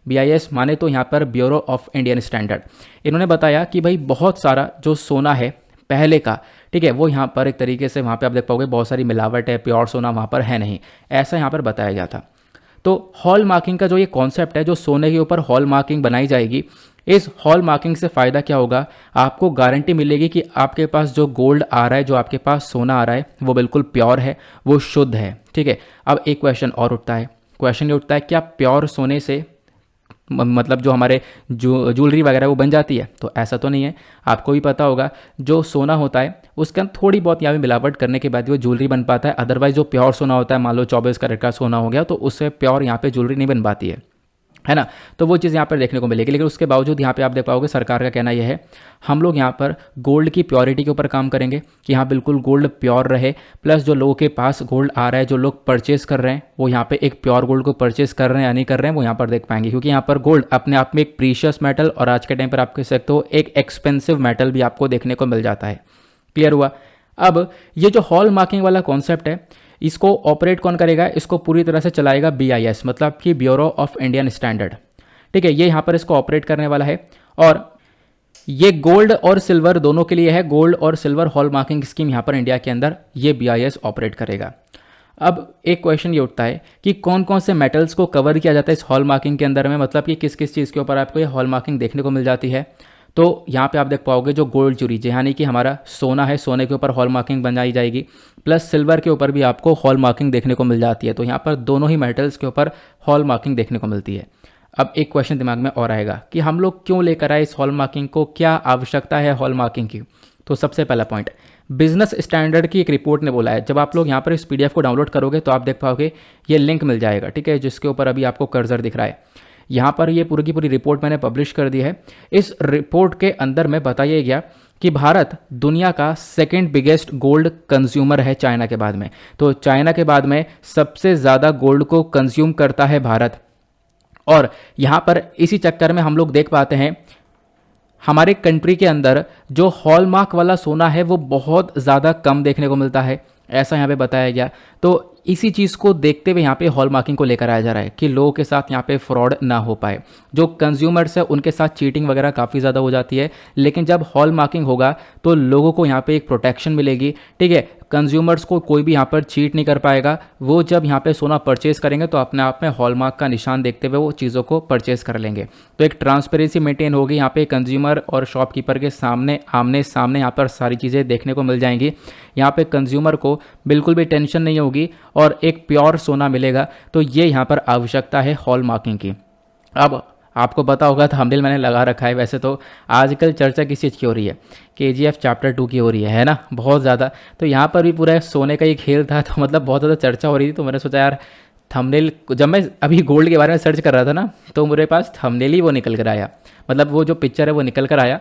BIS माने तो यहाँ पर ब्यूरो ऑफ इंडियन स्टैंडर्ड। इन्होंने बताया कि भाई बहुत सारा जो सोना है पहले का, ठीक है, वो यहाँ पर एक तरीके से वहाँ पे आप देख पाओगे बहुत सारी मिलावट है, प्योर सोना वहाँ पर है नहीं, ऐसा यहाँ पर बताया गया था। तो हॉल मार्किंग का जो ये कॉन्सेप्ट है, जो सोने के ऊपर हॉल मार्किंग बनाई जाएगी, इस हॉल मार्किंग से फ़ायदा क्या होगा, आपको गारंटी मिलेगी कि आपके पास जो गोल्ड आ रहा है, जो आपके पास सोना आ रहा है वो बिल्कुल प्योर है, वो शुद्ध है। ठीक है, अब एक क्वेश्चन और उठता है, क्वेश्चन ये उठता है क्या प्योर सोने से मतलब जो हमारे ज्वेलरी वगैरह वो बन जाती है, तो ऐसा तो नहीं है। आपको भी पता होगा जो सोना होता है उसके अंदर थोड़ी बहुत यहाँ पे मिलावट करने के बाद वो ज्वेलरी बन पाता है। अदरवाइज जो प्योर सोना होता है, मान लो 24 कैरेट का सोना हो गया, तो उससे प्योर यहाँ पे ज्वेलरी नहीं बन पाती है ना। तो वो चीज़ यहाँ पर देखने को मिलेगी। लेकिन उसके बावजूद यहाँ पे आप देख पाओगे सरकार का कहना यह है हम लोग यहाँ पर गोल्ड की प्योरिटी के ऊपर काम करेंगे कि यहाँ बिल्कुल गोल्ड प्योर रहे, प्लस जो लोगों के पास गोल्ड आ रहा है, जो लोग परचेस कर रहे हैं, वो यहाँ पे एक प्योर गोल्ड को परचेस कर रहे हैं या नहीं कर रहे हैं वो यहाँ पर देख पाएंगे। क्योंकि यहाँ पर गोल्ड अपने आप में एक प्रीशियस मेटल और आज के टाइम पर आप कह सकते हो एक एक्सपेंसिव मेटल भी आपको देखने को मिल जाता है। क्लियर हुआ। अब ये जो हॉल मार्किंग वाला कॉन्सेप्ट है इसको ऑपरेट कौन करेगा, इसको पूरी तरह से चलाएगा BIS, मतलब कि ब्यूरो ऑफ इंडियन स्टैंडर्ड। ठीक है, ये यहाँ पर इसको ऑपरेट करने वाला है और ये गोल्ड और सिल्वर दोनों के लिए है। गोल्ड और सिल्वर हॉल मार्किंग स्कीम यहाँ पर इंडिया के अंदर ये BIS ऑपरेट करेगा। अब एक क्वेश्चन ये उठता है कि कौन कौन से मेटल्स को कवर किया जाता है इस हॉल मार्किंग के अंदर में, मतलब कि किस किस चीज़ के ऊपर आपको ये हॉल मार्किंग देखने को मिल जाती है। तो यहाँ पे आप देख पाओगे जो गोल्ड ज्वेलरी यानी कि हमारा सोना है, सोने के ऊपर हॉल मार्किंग बनाई जाएगी, प्लस सिल्वर के ऊपर भी आपको हॉल मार्किंग देखने को मिल जाती है। तो यहाँ पर दोनों ही मेटल्स के ऊपर हॉल मार्किंग देखने को मिलती है। अब एक क्वेश्चन दिमाग में और आएगा कि हम लोग क्यों लेकर आए इस हॉल मार्किंग को, क्या आवश्यकता है हॉल मार्किंग की। तो सबसे पहला पॉइंट, बिजनेस स्टैंडर्ड की एक रिपोर्ट ने बोला है। जब आप लोग यहाँ पर इस PDF को डाउनलोड करोगे तो आप देख पाओगे ये लिंक मिल जाएगा, ठीक है, जिसके ऊपर अभी आपको कर्सर दिख रहा है। यहाँ पर ये पूरी की पूरी रिपोर्ट मैंने पब्लिश कर दी है। इस रिपोर्ट के अंदर में बताया गया कि भारत दुनिया का सेकंड बिगेस्ट गोल्ड कंज्यूमर है चाइना के बाद में। तो चाइना के बाद में सबसे ज़्यादा गोल्ड को कंज्यूम करता है भारत। और यहाँ पर इसी चक्कर में हम लोग देख पाते हैं हमारे कंट्री के अंदर जो हॉलमार्क वाला सोना है वो बहुत ज़्यादा कम देखने को मिलता है, ऐसा यहाँ पे बताया गया। तो इसी चीज़ को देखते हुए यहाँ पे हॉल मार्किंग को लेकर आया जा रहा है कि लोगों के साथ यहाँ पे फ्रॉड ना हो पाए। जो कंज्यूमर्स है उनके साथ चीटिंग वगैरह काफ़ी ज़्यादा हो जाती है, लेकिन जब हॉल मार्किंग होगा तो लोगों को यहाँ पे एक प्रोटेक्शन मिलेगी। ठीक है, कंज्यूमर्स को कोई भी यहाँ पर चीट नहीं कर पाएगा। वो जब यहाँ पे सोना परचेज करेंगे तो अपने आप में हॉलमार्क का निशान देखते हुए वो चीज़ों को परचेज कर लेंगे। तो एक ट्रांसपेरेंसी मेंटेन होगी यहाँ पे, कंज्यूमर और शॉपकीपर के सामने आमने सामने यहाँ पर सारी चीज़ें देखने को मिल जाएंगी। यहाँ पे कंज्यूमर को बिल्कुल भी टेंशन नहीं होगी और एक प्योर सोना मिलेगा। तो ये यहाँ पर आवश्यकता है हॉल मार्किंग की। अब आपको पता होगा थंबनेल मैंने लगा रखा है। वैसे तो आजकल चर्चा किस चीज़ की हो रही है, KGF चैप्टर 2 की हो रही है ना, बहुत ज़्यादा। तो यहाँ पर भी पूरा सोने का ही खेल था, तो मतलब बहुत ज़्यादा चर्चा हो रही थी। तो मैंने सोचा यार थंबनेल, जब मैं अभी गोल्ड के बारे में सर्च कर रहा था ना तो मेरे पास थंबनेल ही वो निकल कर आया, मतलब वो जो पिक्चर है वो निकल कर आया।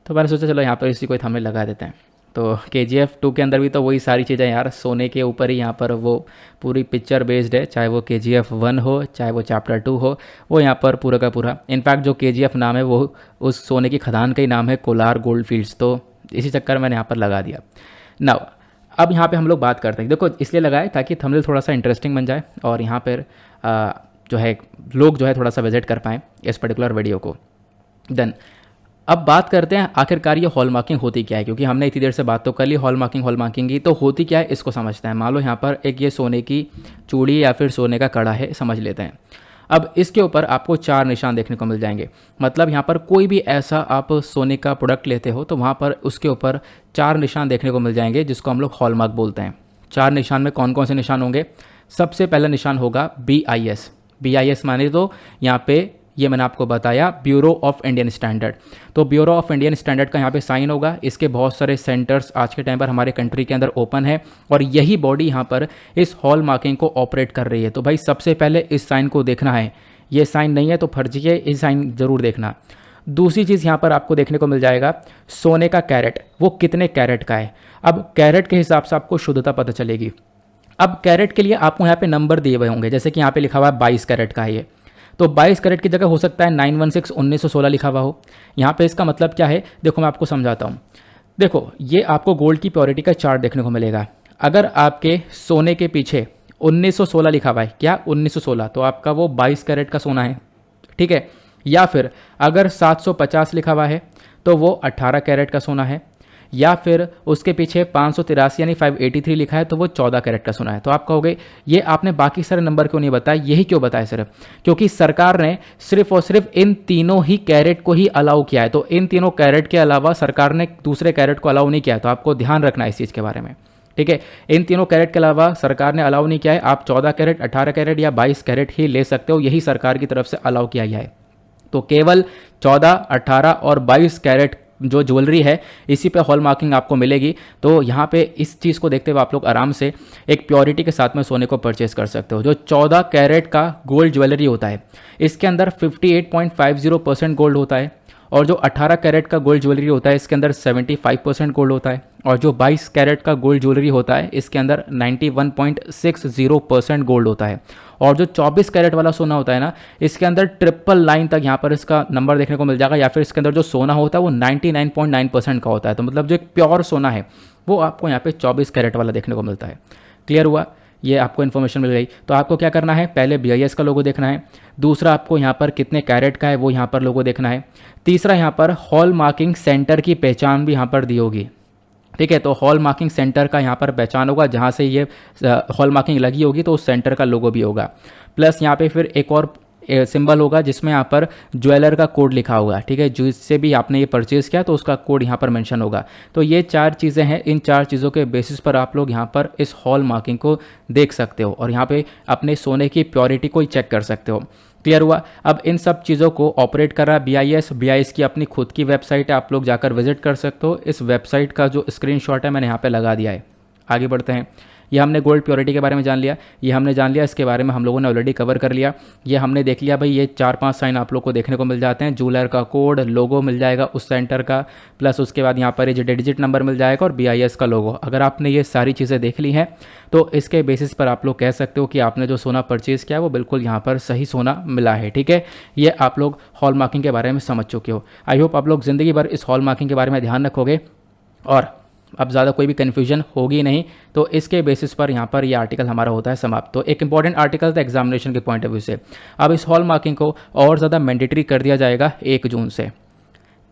तो मैंने सोचा चलो यहाँ पर इसी कोई थंबनेल लगा देते हैं। तो KGF 2 के अंदर भी तो वही सारी चीज़ें यार, सोने के ऊपर ही यहाँ पर वो पूरी पिक्चर बेस्ड है, चाहे वो KGF 1 हो चाहे वो चैप्टर 2 हो, वो यहाँ पर पूरा का पूरा। इनफैक्ट जो KGF नाम है वो उस सोने की खदान का ही नाम है, कोलार गोल्ड फील्ड्स। तो इसी चक्कर मैंने यहाँ पर लगा दिया। नाउ अब यहाँ पे हम लोग बात करते हैं, देखो इसलिए लगाए ताकि थंबनेल थोड़ा सा इंटरेस्टिंग बन जाए और यहाँ पर जो है लोग जो है थोड़ा सा विजिट कर पाएँ इस पर्टिकुलर वीडियो को। देन अब बात करते हैं आखिरकार ये हॉल मार्किंग होती क्या है, क्योंकि हमने इतनी देर से बात तो कर ली हॉल मार्किंग की, तो होती क्या है इसको समझते हैं। मान लो यहाँ पर एक ये सोने की चूड़ी या फिर सोने का कड़ा है, समझ लेते हैं। अब इसके ऊपर आपको 4 निशान देखने को मिल जाएंगे। मतलब यहाँ पर कोई भी ऐसा आप सोने का प्रोडक्ट लेते हो तो वहाँ पर उसके ऊपर 4 निशान देखने को मिल जाएंगे, जिसको हम लोग हॉलमार्क बोलते हैं। 4 निशान में कौन कौन से निशान होंगे? सबसे पहला निशान होगा BIS माने तो यहाँ पे ये मैंने आपको बताया ब्यूरो ऑफ इंडियन स्टैंडर्ड। तो ब्यूरो ऑफ इंडियन स्टैंडर्ड का यहाँ पे साइन होगा। इसके बहुत सारे सेंटर्स आज के टाइम पर हमारे कंट्री के अंदर ओपन है और यही बॉडी यहाँ पर इस हॉल मार्किंग को ऑपरेट कर रही है। तो भाई सबसे पहले इस साइन को देखना है, ये साइन नहीं है तो फर्जी है, इस साइन ज़रूर देखना। दूसरी चीज़ यहाँ पर आपको देखने को मिल जाएगा सोने का कैरेट, वो कितने कैरेट का है। अब कैरेट के हिसाब से आपको शुद्धता पता चलेगी। अब कैरेट के लिए आपको यहाँ पे नंबर दिए हुए होंगे, जैसे कि यहाँ पे लिखा हुआ है 22 कैरेट का है ये, तो 22 कैरेट की जगह हो सकता है 916 1916 लिखा हुआ हो। यहाँ पे इसका मतलब क्या है, देखो मैं आपको समझाता हूँ। देखो ये आपको गोल्ड की प्योरिटी का चार्ट देखने को मिलेगा। अगर आपके सोने के पीछे 1916 लिखा हुआ है, क्या 1916, तो आपका वो 22 कैरेट का सोना है, ठीक है। या फिर अगर 750 लिखा हुआ है तो वो 18 कैरेट का सोना है। या फिर उसके पीछे 583 यानी 583 लिखा है तो वो 14 कैरेट का सोना है। तो आप कहोगे ये आपने बाकी सारे नंबर क्यों नहीं बताया, यही क्यों बताया सिर्फ, क्योंकि सरकार ने सिर्फ और सिर्फ इन तीनों ही कैरेट को ही अलाउ किया है। तो इन तीनों कैरेट के अलावा सरकार ने दूसरे कैरेट को अलाउ नहीं किया है। तो आपको ध्यान रखना है इस चीज़ के बारे में, ठीक है। इन तीनों कैरेट के अलावा सरकार ने अलाउ नहीं किया है। आप 14 कैरेट, 18 कैरेट या 22 कैरेट ही ले सकते हो, यही सरकार की तरफ से अलाउ किया गया है। तो केवल 14, 18 और 22 कैरेट जो ज्वेलरी है इसी पे हॉल मार्किंग आपको मिलेगी। तो यहाँ पे इस चीज़ को देखते हुए आप लोग आराम से एक प्योरिटी के साथ में सोने को परचेस कर सकते हो। जो 14 कैरेट का गोल्ड ज्वेलरी होता है इसके अंदर 58.50% गोल्ड होता है, और जो 18 कैरेट का गोल्ड ज्वेलरी होता है इसके अंदर 75% गोल्ड होता है, और जो 22 कैरेट का गोल्ड ज्वेलरी होता है इसके अंदर 91.60% गोल्ड होता है, और जो 24 कैरेट वाला सोना होता है ना इसके अंदर 999 तक यहाँ पर इसका नंबर देखने को मिल जाएगा, या फिर इसके अंदर जो सोना होता है वो 99.9% का होता है। तो मतलब जो एक प्योर सोना है वो आपको यहाँ पे 24 कैरेट वाला देखने को मिलता है। क्लियर हुआ? ये आपको इन्फॉर्मेशन मिल गई। तो आपको क्या करना है, पहले BIS का लोगो देखना है, दूसरा आपको यहाँ पर कितने कैरेट का है वो यहाँ पर लोगो देखना है, तीसरा यहाँ पर हॉल मार्किंग सेंटर की पहचान भी यहाँ पर दी होगी। ठीक है, तो हॉल मार्किंग सेंटर का यहाँ पर पहचान होगा, जहाँ से ये हॉल मार्किंग लगी होगी तो उस सेंटर का लोगो भी होगा। प्लस यहाँ पे फिर एक और सिंबल होगा जिसमें यहाँ पर ज्वेलर का कोड लिखा होगा। ठीक है, जिससे भी आपने ये परचेज़ किया तो उसका कोड यहाँ पर मेंशन होगा। तो ये 4 चीज़ें हैं, इन 4 चीज़ों के बेसिस पर आप लोग यहाँ पर इस हॉल मार्किंग को देख सकते हो और यहाँ पे अपने सोने की प्योरिटी को चेक कर सकते हो। क्लियर हुआ? अब इन सब चीज़ों को ऑपरेट कर रहा है BIS की अपनी खुद की वेबसाइट है, आप लोग जाकर विजिट कर सकते हो। इस वेबसाइट का जो स्क्रीनशॉट है मैंने यहाँ पे लगा दिया है। आगे बढ़ते हैं। ये हमने गोल्ड प्योरिटी के बारे में जान लिया, ये हमने जान लिया, इसके बारे में हम लोगों ने ऑलरेडी कवर कर लिया। ये हमने देख लिया भाई, ये 4-5 साइन आप लोग को देखने को मिल जाते हैं। ज्वेलर का कोड, लोगो मिल जाएगा उस सेंटर का, प्लस उसके बाद यहाँ पर ये डिजिट नंबर मिल जाएगा और BIS का लोगो। अगर आपने ये सारी चीज़ें देख ली हैं तो इसके बेसिस पर आप लोग कह सकते हो कि आपने जो सोना परचेज़ किया है वो बिल्कुल यहाँ पर सही सोना मिला है। ठीक है, ये आप लोग हॉल मार्किंग के बारे में समझ चुके हो। आई होप आप लोग ज़िंदगी भर इस हॉल मार्किंग के बारे में ध्यान रखोगे और अब ज़्यादा कोई भी कन्फ्यूजन होगी नहीं। तो इसके बेसिस पर यहाँ पर ये आर्टिकल हमारा होता है समाप्त। तो एक इंपॉर्टेंट आर्टिकल था एग्जामिनेशन के पॉइंट ऑफ व्यू से। अब इस हॉल मार्किंग को और ज़्यादा मैंडेटरी कर दिया जाएगा 1 जून से।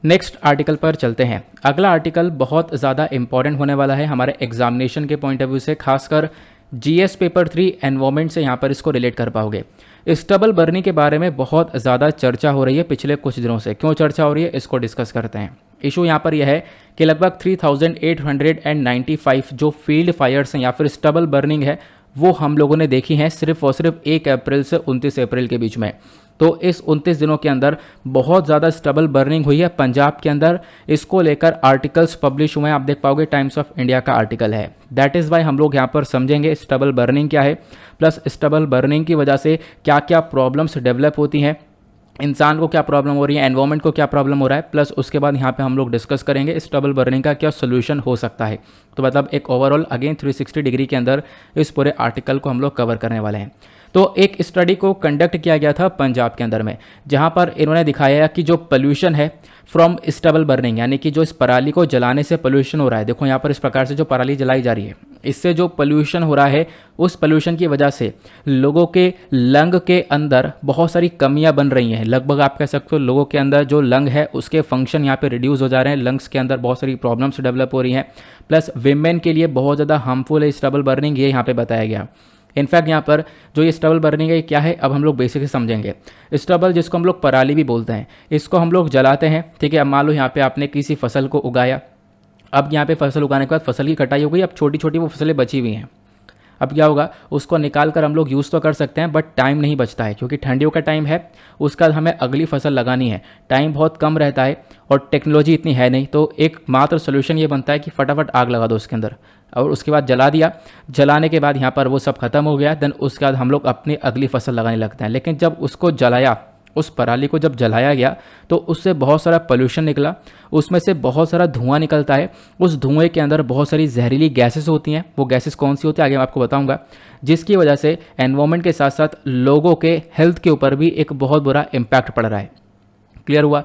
नेक्स्ट आर्टिकल पर चलते हैं। अगला आर्टिकल बहुत ज़्यादा इंपॉर्टेंट होने वाला है हमारे एग्जामिनेशन के पॉइंट ऑफ व्यू से, खासकर GS पेपर 3 एनवायरमेंट से यहाँ पर इसको रिलेट कर पाओगे। स्टबल बर्निंग के बारे में बहुत ज़्यादा चर्चा हो रही है पिछले कुछ दिनों से। क्यों चर्चा हो रही है इसको डिस्कस करते हैं। इशू यहाँ पर यह है कि लगभग 3895 जो फील्ड फायर्स हैं या फिर स्टबल बर्निंग है वो हम लोगों ने देखी हैं सिर्फ और सिर्फ 1 अप्रैल से 29 अप्रैल के बीच में। तो इस 29 दिनों के अंदर बहुत ज़्यादा स्टबल बर्निंग हुई है पंजाब के अंदर। इसको लेकर आर्टिकल्स पब्लिश हुए हैं, आप देख पाओगे टाइम्स ऑफ इंडिया का आर्टिकल है। दैट इज़ वाई हम लोग यहाँ पर समझेंगे स्टबल बर्निंग क्या है, प्लस स्टबल बर्निंग की वजह से क्या क्या प्रॉब्लम्स डेवलप होती हैं, इंसान को क्या प्रॉब्लम हो रही है, एनवायरनमेंट को क्या प्रॉब्लम हो रहा है, प्लस उसके बाद यहाँ पे हम लोग डिस्कस करेंगे स्टबल बर्निंग का क्या सोल्यूशन हो सकता है। तो मतलब एक ओवरऑल अगेन 360 डिग्री के अंदर इस पूरे आर्टिकल को हम लोग कवर करने वाले हैं। तो एक स्टडी को कंडक्ट किया गया था पंजाब के अंदर में, जहाँ पर इन्होंने दिखाया कि जो पोल्यूशन है फ्रॉम स्टबल बर्निंग, यानी कि जो इस पराली को जलाने से पोल्यूशन हो रहा है। देखो यहाँ पर इस प्रकार से जो पराली जलाई जा रही है इससे जो पोल्यूशन हो रहा है, उस पोल्यूशन की वजह से लोगों के लंग के अंदर बहुत सारी कमियां बन रही हैं। लगभग आप कह सकते हो लोगों के अंदर जो लंग है उसके फंक्शन यहाँ पे रिड्यूस हो जा रहे हैं, लंग्स के अंदर बहुत सारी प्रॉब्लम्स डेवलप हो रही हैं। प्लस विमेन के लिए बहुत ज़्यादा हार्मफुल है स्टबल बर्निंग, ये यहाँ पे बताया गया। इनफैक्ट यहाँ पर जो ये स्टबल बर्निंग है क्या है अब हम लोग बेसिकली समझेंगे। स्टबल जिसको हम लोग पराली भी बोलते हैं, इसको हम लोग जलाते हैं। ठीक है, अब मान लो यहाँ पे आपने किसी फसल को उगाया, अब यहाँ पे फसल उगाने के बाद फसल की कटाई हो गई, अब छोटी छोटी वो फसलें बची हुई हैं। अब क्या होगा, उसको निकाल कर हम लोग यूज़ तो कर सकते हैं बट टाइम नहीं बचता है, क्योंकि ठंडियों का टाइम है, उसका हमें अगली फसल लगानी है, टाइम बहुत कम रहता है और टेक्नोलॉजी इतनी है नहीं। तो एक मात्र सोल्यूशन ये बनता है कि फटाफट आग लगा दो उसके अंदर और उसके बाद जला दिया। जलाने के बाद यहाँ पर वो सब खत्म हो गया, देन उसके बाद हम लोग अपनी अगली फसल लगाने लगते हैं। लेकिन जब उसको जलाया, उस पराली को जब जलाया गया तो उससे बहुत सारा पोल्यूशन निकला, उसमें से बहुत सारा धुआं निकलता है। उस धुएं के अंदर बहुत सारी जहरीली गैसेस होती हैं। वो गैसेस कौन सी होती है आगे मैं आपको बताऊंगा, जिसकी वजह से एनवायरनमेंट के साथ साथ लोगों के हेल्थ के ऊपर भी एक बहुत बुरा इम्पैक्ट पड़ रहा है। क्लियर हुआ?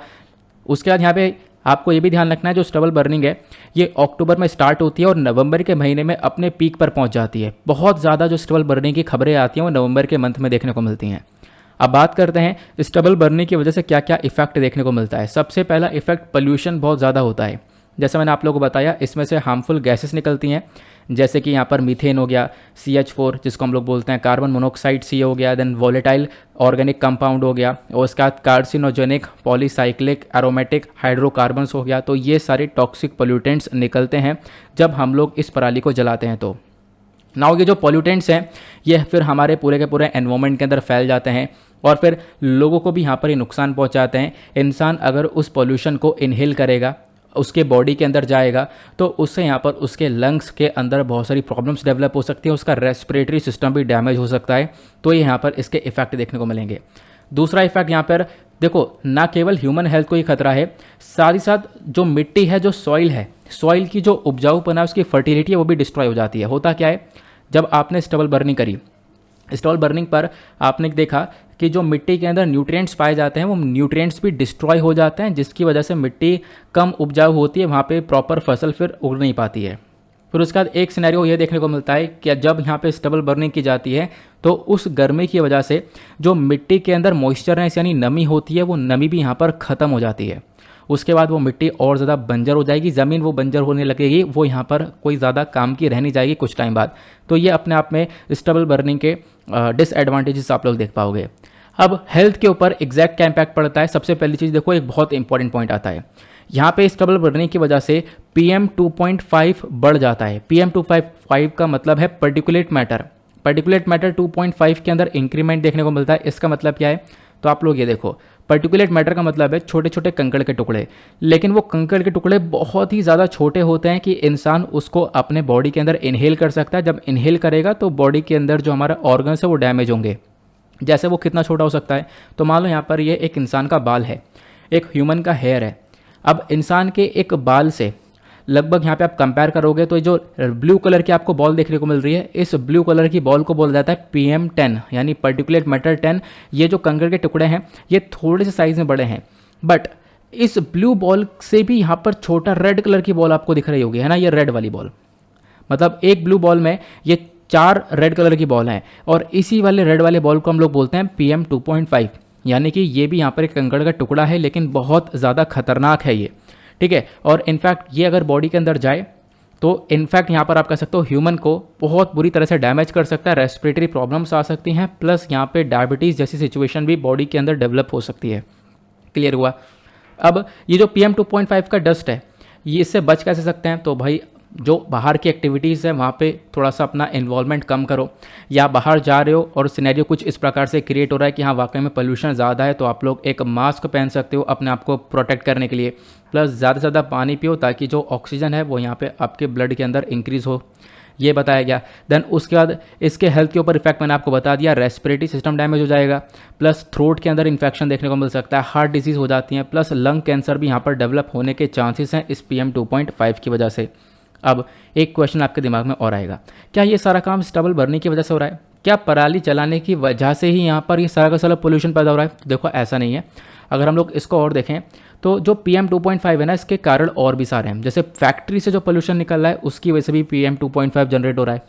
उसके बाद यहाँ पे आपको ये भी ध्यान रखना है, जो स्टबल बर्निंग है ये अक्टूबर में स्टार्ट होती है और नवंबर के महीने में अपने पीक पर पहुंच जाती है। बहुत ज़्यादा जो स्टबल बर्निंग की खबरें आती हैं वो नवंबर के मंथ में देखने को मिलती हैं। अब बात करते हैं स्टबल बर्निंग की वजह से क्या क्या इफेक्ट देखने को मिलता है। सबसे पहला इफेक्ट पोल्यूशन बहुत ज़्यादा होता है। जैसे मैंने आप लोगों को बताया, इसमें से हार्मफुल गैसेस निकलती हैं, जैसे कि यहाँ पर मीथेन हो गया, CH4 जिसको हम लोग बोलते हैं, कार्बन मोनोऑक्साइड CO हो गया, देन वोलेटाइल ऑर्गेनिक कंपाउंड हो गया, और उसके बाद कार्सिनोजेनिक पॉलीसाइक्लिक एरोमेटिक हाइड्रोकार्बन्स हो गया। तो ये सारे टॉक्सिक पोल्यूटेंट्स निकलते हैं जब हम लोग इस पराली को जलाते हैं। तो नाउ ये जो पॉल्यूटेंट्स हैं ये फिर हमारे पूरे के पूरे एनवायरनमेंट के अंदर फैल जाते हैं, और फिर लोगों को भी यहाँ पर ये नुकसान पहुँचाते हैं। इंसान अगर उस पॉल्यूशन को इनहेल करेगा, उसके बॉडी के अंदर जाएगा, तो उससे यहाँ पर उसके लंग्स के अंदर बहुत सारी प्रॉब्लम्स डेवलप हो सकती हैं, उसका रेस्पिरेटरी सिस्टम भी डैमेज हो सकता है। तो ये यहाँ पर इसके इफेक्ट देखने को मिलेंगे। दूसरा इफेक्ट यहाँ पर देखो, ना केवल ह्यूमन हेल्थ को ही खतरा है, साथ ही साथ जो मिट्टी है, जो सॉइल है, सॉइल की जो उपजाऊपना है, उसकी फर्टिलिटी है, वो भी डिस्ट्रॉय हो जाती है। होता क्या है, जब आपने स्टबल बर्निंग करी, स्टबल बर्निंग पर आपने देखा कि जो मिट्टी के अंदर न्यूट्रिएंट्स पाए जाते हैं, वो न्यूट्रिएंट्स भी डिस्ट्रॉय हो जाते हैं, जिसकी वजह से मिट्टी कम उपजाऊ होती है, वहाँ पे प्रॉपर फसल फिर उग नहीं पाती है। फिर उसके बाद एक सिनेरियो ये देखने को मिलता है कि जब यहाँ पे स्टबल बर्निंग की जाती है, तो उस गर्मी की वजह से जो मिट्टी के अंदर मॉइस्चरनेस यानी नमी होती है, वो नमी भी यहाँ पर ख़त्म हो जाती है। उसके बाद वो मिट्टी और ज़्यादा बंजर हो जाएगी, ज़मीन वो बंजर होने लगेगी, वो यहाँ पर कोई ज़्यादा काम की रह नहीं जाएगी कुछ टाइम बाद। तो ये अपने आप में स्टबल बर्निंग के डिसएडवांटेजेस आप लोग देख पाओगे। अब हेल्थ के ऊपर एग्जैक्ट क्या इम्पैक्ट पड़ता है, सबसे पहली चीज़ देखो, एक बहुत इंपॉर्टेंट पॉइंट आता है यहाँ पे। स्टबल बर्निंग की वजह से PM 2.5 बढ़ जाता है। PM 2.5 का मतलब है पर्टिकुलेट मैटर। पर्टिकुलेट मैटर 2.5 के अंदर इंक्रीमेंट देखने को मिलता है। इसका मतलब क्या है, तो आप लोग ये देखो, पर्टिकुलेट मैटर का मतलब है छोटे छोटे कंकड़ के टुकड़े, लेकिन वो कंकड़ के टुकड़े बहुत ही ज़्यादा छोटे होते हैं कि इंसान उसको अपने बॉडी के अंदर इनहेल कर सकता है। जब इनहेल करेगा तो बॉडी के अंदर जो हमारा ऑर्गन्स है वो डैमेज होंगे। जैसे वो कितना छोटा हो सकता है, तो मान लो यहाँ पर ये एक इंसान का बाल है, एक ह्यूमन का हेयर है। अब इंसान के एक बाल से लगभग यहाँ पे आप कंपेयर करोगे तो ये जो ब्लू कलर की आपको बॉल देखने को मिल रही है, इस ब्लू कलर की बॉल को बोला जाता है PM10 यानी पर्टिकुलेट मैटर 10। ये जो कंकड़ के टुकड़े हैं ये थोड़े से साइज में बड़े हैं, बट इस ब्लू बॉल से भी यहाँ पर छोटा रेड कलर की बॉल आपको दिख रही होगी, है ना, ये रेड वाली बॉल। मतलब एक ब्लू बॉल में ये 4 रेड कलर की बॉल हैं, और इसी वाले रेड वाले बॉल को हम लोग बोलते हैं PM 2.5, यानी कि ये भी यहाँ पर एक कंकड़ का टुकड़ा है, लेकिन बहुत ज़्यादा खतरनाक है ये, ठीक है। और इनफैक्ट ये अगर बॉडी के अंदर जाए तो इनफैक्ट यहाँ पर आप कह सकते हो ह्यूमन को बहुत बुरी तरह से डैमेज कर सकता है, रेस्पिरेटरी प्रॉब्लम्स आ सकती हैं, प्लस यहाँ पे डायबिटीज़ जैसी सिचुएशन भी बॉडी के अंदर डेवलप हो सकती है। क्लियर हुआ। अब ये जो PM 2.5 का डस्ट है, ये इससे बच कैसे सकते हैं, तो भाई जो बाहर की एक्टिविटीज़ है वहाँ पे थोड़ा सा अपना इन्वॉल्वमेंट कम करो, या बाहर जा रहे हो और सिनेरियो कुछ इस प्रकार से क्रिएट हो रहा है कि हाँ वाकई में पोल्यूशन ज़्यादा है, तो आप लोग एक मास्क पहन सकते हो अपने आप को प्रोटेक्ट करने के लिए। प्लस ज़्यादा से ज़्यादा पानी पियो ताकि जो ऑक्सीजन है वो यहाँ पे आपके ब्लड के अंदर इंक्रीज़ हो, ये बताया गया। देन उसके बाद इसके हेल्थ के ऊपर इफेक्ट मैंने आपको बता दिया, रेस्पिरेटरी सिस्टम डैमेज हो जाएगा, प्लस थ्रोट के अंदर इन्फेक्शन देखने को मिल सकता है, हार्ट डिजीज़ हो जाती हैं, प्लस लंग कैंसर भी यहाँ पर डेवलप होने के चांसेस हैं इस PM 2.5 की वजह से। अब एक क्वेश्चन आपके दिमाग में और आएगा, क्या ये सारा काम स्टबल बर्निंग की वजह से हो रहा है? क्या पराली जलाने की वजह से ही यहाँ पर ये सारा का सारा पोल्यूशन पैदा हो रहा है? देखो ऐसा नहीं है। अगर हम लोग इसको और देखें तो जो PM 2.5 है ना, इसके कारण और भी सारे हैं। जैसे फैक्ट्री से जो पोल्यूशन निकल रहा है उसकी वजह से भी PM 2.5 जनरेट हो रहा है,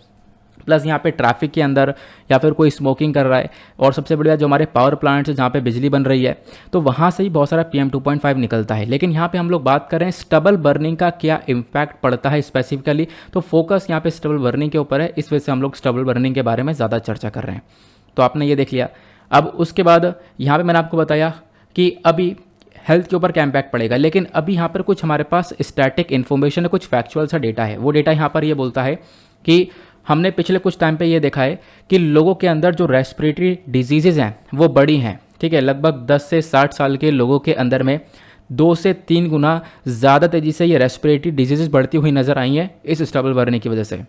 प्लस यहाँ पे ट्रैफिक के अंदर या फिर कोई स्मोकिंग कर रहा है, और सबसे बढ़िया जो हमारे पावर प्लांट्स है जहाँ पे बिजली बन रही है, तो वहाँ से ही बहुत सारा PM 2.5 निकलता है। लेकिन यहाँ पे हम लोग बात कर रहे हैं स्टबल बर्निंग का क्या इम्पैक्ट पड़ता है स्पेसिफिकली, तो फोकस यहाँ पे स्टबल बर्निंग के ऊपर है, इस वजह से हम लोग स्टबल बर्निंग के बारे में ज़्यादा चर्चा कर रहे हैं। तो आपने ये देख लिया। अब उसके बाद यहाँ पर मैंने आपको बताया कि अभी हेल्थ के ऊपर क्या इम्पैक्ट पड़ेगा, लेकिन अभी यहाँ पर कुछ हमारे पास स्टैटिक इन्फॉर्मेशन है, कुछ फैक्चुअल सा डेटा है। वो डेटा यहाँ पर ये बोलता है कि हमने पिछले कुछ टाइम पे ये देखा है कि लोगों के अंदर जो रेस्पिरेटरी डिजीज़ेज़ हैं वो बड़ी हैं, ठीक है। लगभग 10 से 60 साल के लोगों के अंदर में 2 से 3 गुना ज़्यादा तेज़ी से ये रेस्पिरेटरी डिजीज़ेज़ बढ़ती हुई नज़र आई हैं इस स्टबल बर्निंग की वजह से।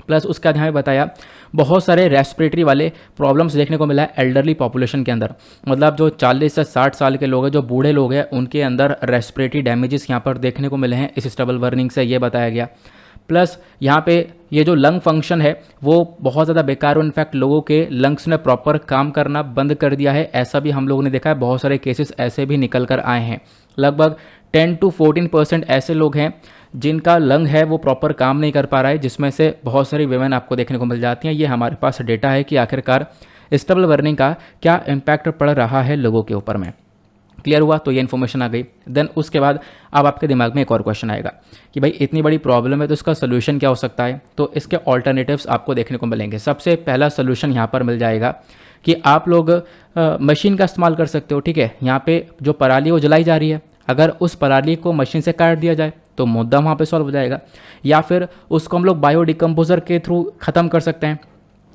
प्लस उसका ध्यान बताया बहुत सारे रेस्पिरेटरी वाले प्रॉब्लम्स देखने को मिला है एल्डरली पॉपुलेशन के अंदर। मतलब जो 40 से 60 साल के लोग हैं, जो बूढ़े लोग हैं, उनके अंदर रेस्पिरेटरी डैमेजेस यहाँ पर देखने को मिले हैं इस स्टबल बर्निंग से, ये बताया गया। प्लस यहाँ पे ये जो लंग फंक्शन है वो बहुत ज़्यादा बेकार हो, इनफैक्ट लोगों के लंग्स ने प्रॉपर काम करना बंद कर दिया है, ऐसा भी हम लोगों ने देखा है। बहुत सारे केसेस ऐसे भी निकल कर आए हैं। लगभग 10 to 14% ऐसे लोग हैं जिनका लंग है वो प्रॉपर काम नहीं कर पा रहा है, जिसमें से बहुत सारी वेमेन आपको देखने को मिल जाती हैं। ये हमारे पास डेटा है कि आखिरकार स्टबल बर्निंग का क्या इम्पैक्ट पड़ रहा है लोगों के ऊपर में। क्लियर हुआ? तो ये इन्फॉर्मेशन आ गई। देन उसके बाद अब आपके दिमाग में एक और क्वेश्चन आएगा कि भाई इतनी बड़ी प्रॉब्लम है तो इसका सोल्यूशन क्या हो सकता है? तो इसके ऑल्टरनेटिव्स आपको देखने को मिलेंगे। सबसे पहला सोल्यूशन यहाँ पर मिल जाएगा कि आप लोग मशीन का इस्तेमाल कर सकते हो, ठीक है। यहाँ पे जो पराली वो जलाई जा रही है, अगर उस पराली को मशीन से काट दिया जाए तो मुद्दा वहाँ पे सॉल्व हो जाएगा, या फिर उसको हम लोग बायोडिकम्पोजर के थ्रू ख़त्म कर सकते हैं।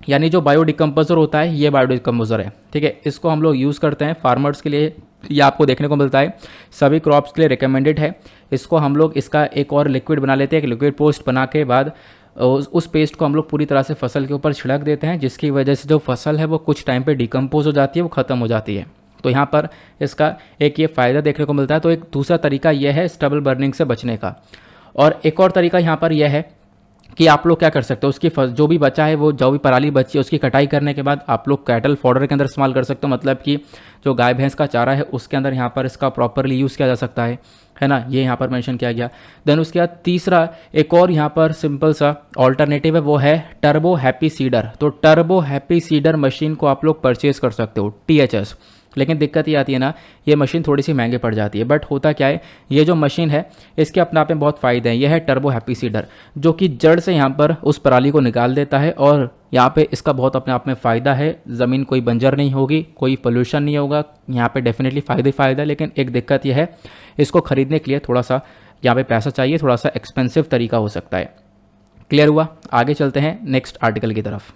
यानी जो बायो डिकम्पोजर होता है ये बायो डिकम्पोजर है, ठीक है। इसको हम लोग यूज़ करते हैं फार्मर्स के लिए, ये आपको देखने को मिलता है, सभी क्रॉप्स के लिए रिकमेंडेड है। इसको हम लोग इसका एक और लिक्विड बना लेते हैं, एक लिक्विड पोस्ट बना के बाद उस पेस्ट को हम लोग पूरी तरह से फसल के ऊपर छिड़क देते हैं, जिसकी वजह से जो फसल है वो कुछ टाइम पे डिकम्पोज हो जाती है, वो ख़त्म हो जाती है। तो यहाँ पर इसका एक ये फ़ायदा देखने को मिलता है। तो एक दूसरा तरीका यह है स्टबल बर्निंग से बचने का। और एक और तरीका यहाँ पर यह है कि आप लोग क्या कर सकते हो, उसकी जो भी बचा है, वो जो भी पराली बची है उसकी कटाई करने के बाद आप लोग कैटल फॉडर के अंदर इस्तेमाल कर सकते हो। मतलब कि जो गाय भैंस का चारा है उसके अंदर यहाँ पर इसका प्रॉपरली यूज़ किया जा सकता है ना, ये यहाँ पर मेंशन किया गया। देन उसके बाद तीसरा एक और यहाँ पर सिंपल सा ऑल्टरनेटिव है, वो है टर्बो हैप्पी सीडर। तो टर्बो हैप्पी सीडर मशीन को आप लोग परचेज कर सकते हो, THS। लेकिन दिक्कत ये आती है ना, ये मशीन थोड़ी सी महंगी पड़ जाती है। बट होता क्या है, ये जो मशीन है इसके अपने आप में बहुत फ़ायदे हैं। यह है टर्बो हैप्पी सीडर, जो कि जड़ से यहाँ पर उस पराली को निकाल देता है। और यहाँ पे इसका बहुत अपने आप में फ़ायदा है, ज़मीन कोई बंजर नहीं होगी, कोई पोल्यूशन नहीं होगा, यहाँ पे डेफिनेटली फ़ायदा है। लेकिन एक दिक्कत यह है, इसको ख़रीदने के लिए थोड़ा सा यहाँ पे पैसा चाहिए, थोड़ा सा एक्सपेंसिव तरीका हो सकता है। क्लियर हुआ? आगे चलते हैं नेक्स्ट आर्टिकल की तरफ।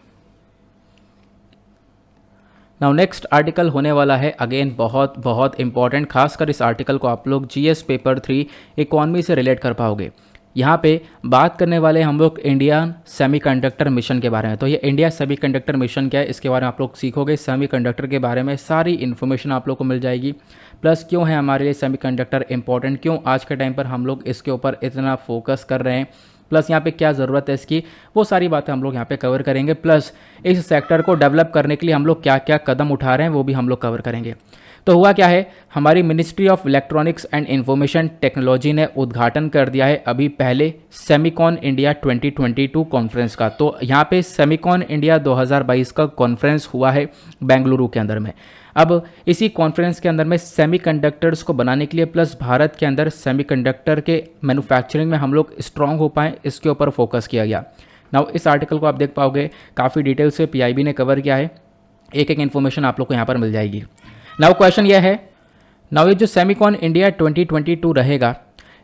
नाउ नेक्स्ट आर्टिकल होने वाला है अगेन बहुत बहुत इंपॉर्टेंट, खासकर इस आर्टिकल को आप लोग GS पेपर 3 इकोनॉमी से रिलेट कर पाओगे। यहाँ पे बात करने वाले हम लोग इंडियन सेमीकंडक्टर मिशन के बारे में। तो ये इंडिया सेमीकंडक्टर मिशन क्या है, इसके बारे में आप लोग सीखोगे। सेमीकंडक्टर के बारे में सारी इन्फॉर्मेशन आप लोग को मिल जाएगी, प्लस क्यों है हमारे लिए सेमीकंडक्टर इंपॉर्टेंट, क्यों आज के टाइम पर हम लोग इसके ऊपर इतना फोकस कर रहे हैं, प्लस यहाँ पे क्या ज़रूरत है इसकी, वो सारी बातें हम लोग यहाँ पे कवर करेंगे। प्लस इस सेक्टर को डेवलप करने के लिए हम लोग क्या क्या कदम उठा रहे हैं वो भी हम लोग कवर करेंगे। तो हुआ क्या है, हमारी ministry of electronics and information technology ने उद्घाटन कर दिया है अभी पहले सेमिकॉन इंडिया 2022 कॉन्फ्रेंस का। तो यहाँ पे सेमिकॉन इंडिया 2022 का कॉन्फ्रेंस हुआ है बेंगलुरु के अंदर में। अब इसी कॉन्फ्रेंस के अंदर में सेमीकंडक्टर्स को बनाने के लिए, प्लस भारत के अंदर सेमीकंडक्टर के मैन्युफैक्चरिंग में हम लोग स्ट्रांग हो पाएँ, इसके ऊपर फोकस किया गया। नाउ इस आर्टिकल को आप देख पाओगे, काफ़ी डिटेल से PIB ने कवर किया है, एक एक इन्फॉर्मेशन आप लोग को यहाँ पर मिल जाएगी। नाउ क्वेश्चन यह है, नाउ ये जो सेमिकॉन इंडिया 2022 रहेगा,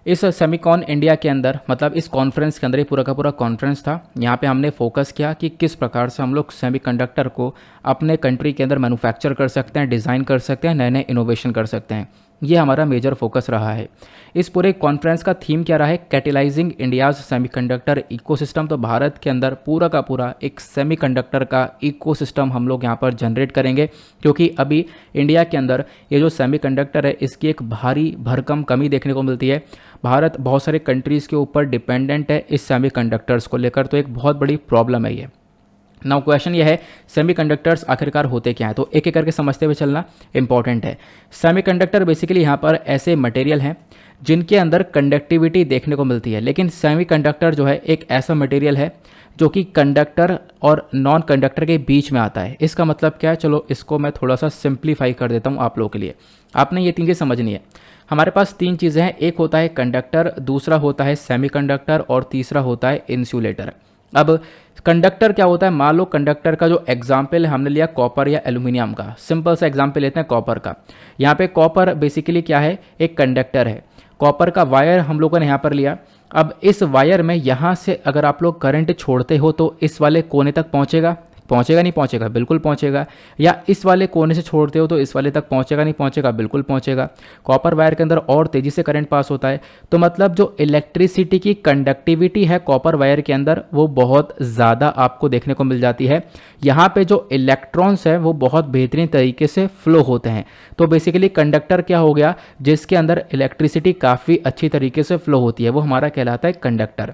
इस सेमिकॉन इंडिया के अंदर मतलब इस कॉन्फ्रेंस के अंदर, ये पूरा का पूरा कॉन्फ्रेंस था, यहाँ पे हमने फोकस किया कि किस प्रकार से हम लोग सेमीकंडक्टर को अपने कंट्री के अंदर मैन्युफैक्चर कर सकते हैं, डिज़ाइन कर सकते हैं, नए नए इनोवेशन कर सकते हैं। ये हमारा मेजर फोकस रहा है। इस पूरे कॉन्फ्रेंस का थीम क्या रहा है, कैटेलाइजिंग इंडियाज़ सेमीकंडक्टर इकोसिस्टम। तो भारत के अंदर पूरा का पूरा एक सेमीकंडक्टर का इकोसिस्टम हम लोग यहाँ पर जनरेट करेंगे, क्योंकि अभी इंडिया के अंदर ये जो सेमीकंडक्टर है इसकी एक भारी भरकम कमी देखने को मिलती है। भारत बहुत सारे कंट्रीज़ के ऊपर डिपेंडेंट है इस सेमीकंडक्टर्स को लेकर, तो एक बहुत बड़ी प्रॉब्लम है ये। नाउ क्वेश्चन ये है, सेमीकंडक्टर्स आखिरकार होते क्या हैं, तो एक एक करके समझते हुए चलना इंपॉर्टेंट है। सेमीकंडक्टर बेसिकली यहाँ पर ऐसे मटेरियल हैं जिनके अंदर कंडक्टिविटी देखने को मिलती है, लेकिन सेमीकंडक्टर जो है एक ऐसा मटेरियल है जो कि कंडक्टर और नॉन कंडक्टर के बीच में आता है। इसका मतलब क्या है, चलो इसको मैं थोड़ा सा सिंप्लीफाई कर देता हूँ आप लोगों के लिए। आपने ये तीन चीज़ समझनी है। हमारे पास तीन चीज़ें हैं, एक होता है कंडक्टर, दूसरा होता है सेमीकंडक्टर और तीसरा होता है इंसुलेटर। अब कंडक्टर क्या होता है, मान लो कंडक्टर का जो एग्जाम्पल हमने लिया कॉपर या एल्यूमिनियम का, सिंपल सा एग्जाम्पल लेते हैं कॉपर का। यहाँ पे कॉपर बेसिकली क्या है, एक कंडक्टर है। कॉपर का वायर हम लोगों ने यहाँ पर लिया। अब इस वायर में यहाँ से अगर आप लोग करंट छोड़ते हो तो इस वाले कोने तक पहुँचेगा, पहुँचेगा नहीं पहुँचेगा, बिल्कुल पहुँचेगा। या इस वाले कोने से छोड़ते हो तो इस वाले तक पहुँचेगा नहीं पहुँचेगा, बिल्कुल पहुँचेगा। कॉपर वायर के अंदर और तेज़ी से करंट पास होता है, तो मतलब जो इलेक्ट्रिसिटी की कंडक्टिविटी है कॉपर वायर के अंदर वो बहुत ज़्यादा आपको देखने को मिल जाती है। यहाँ पे जो इलेक्ट्रॉन्स हैं वो बहुत बेहतरीन तरीके से फ्लो होते हैं। तो बेसिकली कंडक्टर क्या हो गया, जिसके अंदर इलेक्ट्रिसिटी काफ़ी अच्छी तरीके से फ्लो होती है, वो हमारा कहलाता है कंडक्टर।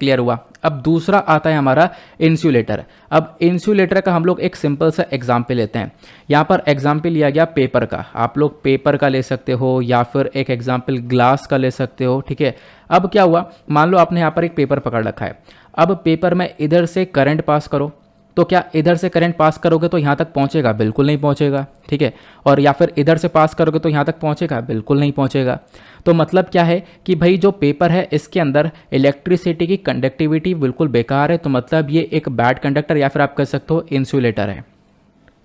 क्लियर हुआ। अब दूसरा आता है हमारा इंसुलेटर। अब इंसुलेटर का हम लोग एक सिंपल सा एग्जाम्पल लेते हैं। यहाँ पर एग्जाम्पल लिया गया पेपर का, आप लोग पेपर का ले सकते हो या फिर एक एग्जाम्पल ग्लास का ले सकते हो, ठीक है। अब क्या हुआ, मान लो आपने यहाँ पर एक पेपर पकड़ रखा है। अब पेपर में इधर से करंट पास करो, तो क्या इधर से करंट पास करोगे तो यहाँ तक पहुँचेगा, बिल्कुल नहीं पहुँचेगा, ठीक है। और या फिर इधर से पास करोगे तो यहाँ तक पहुँचेगा, बिल्कुल नहीं पहुँचेगा। तो मतलब क्या है कि भाई जो पेपर है इसके अंदर इलेक्ट्रिसिटी की कंडक्टिविटी बिल्कुल बेकार है, तो मतलब ये एक बैड कंडक्टर या फिर आप कह सकते हो इंसुलेटर है।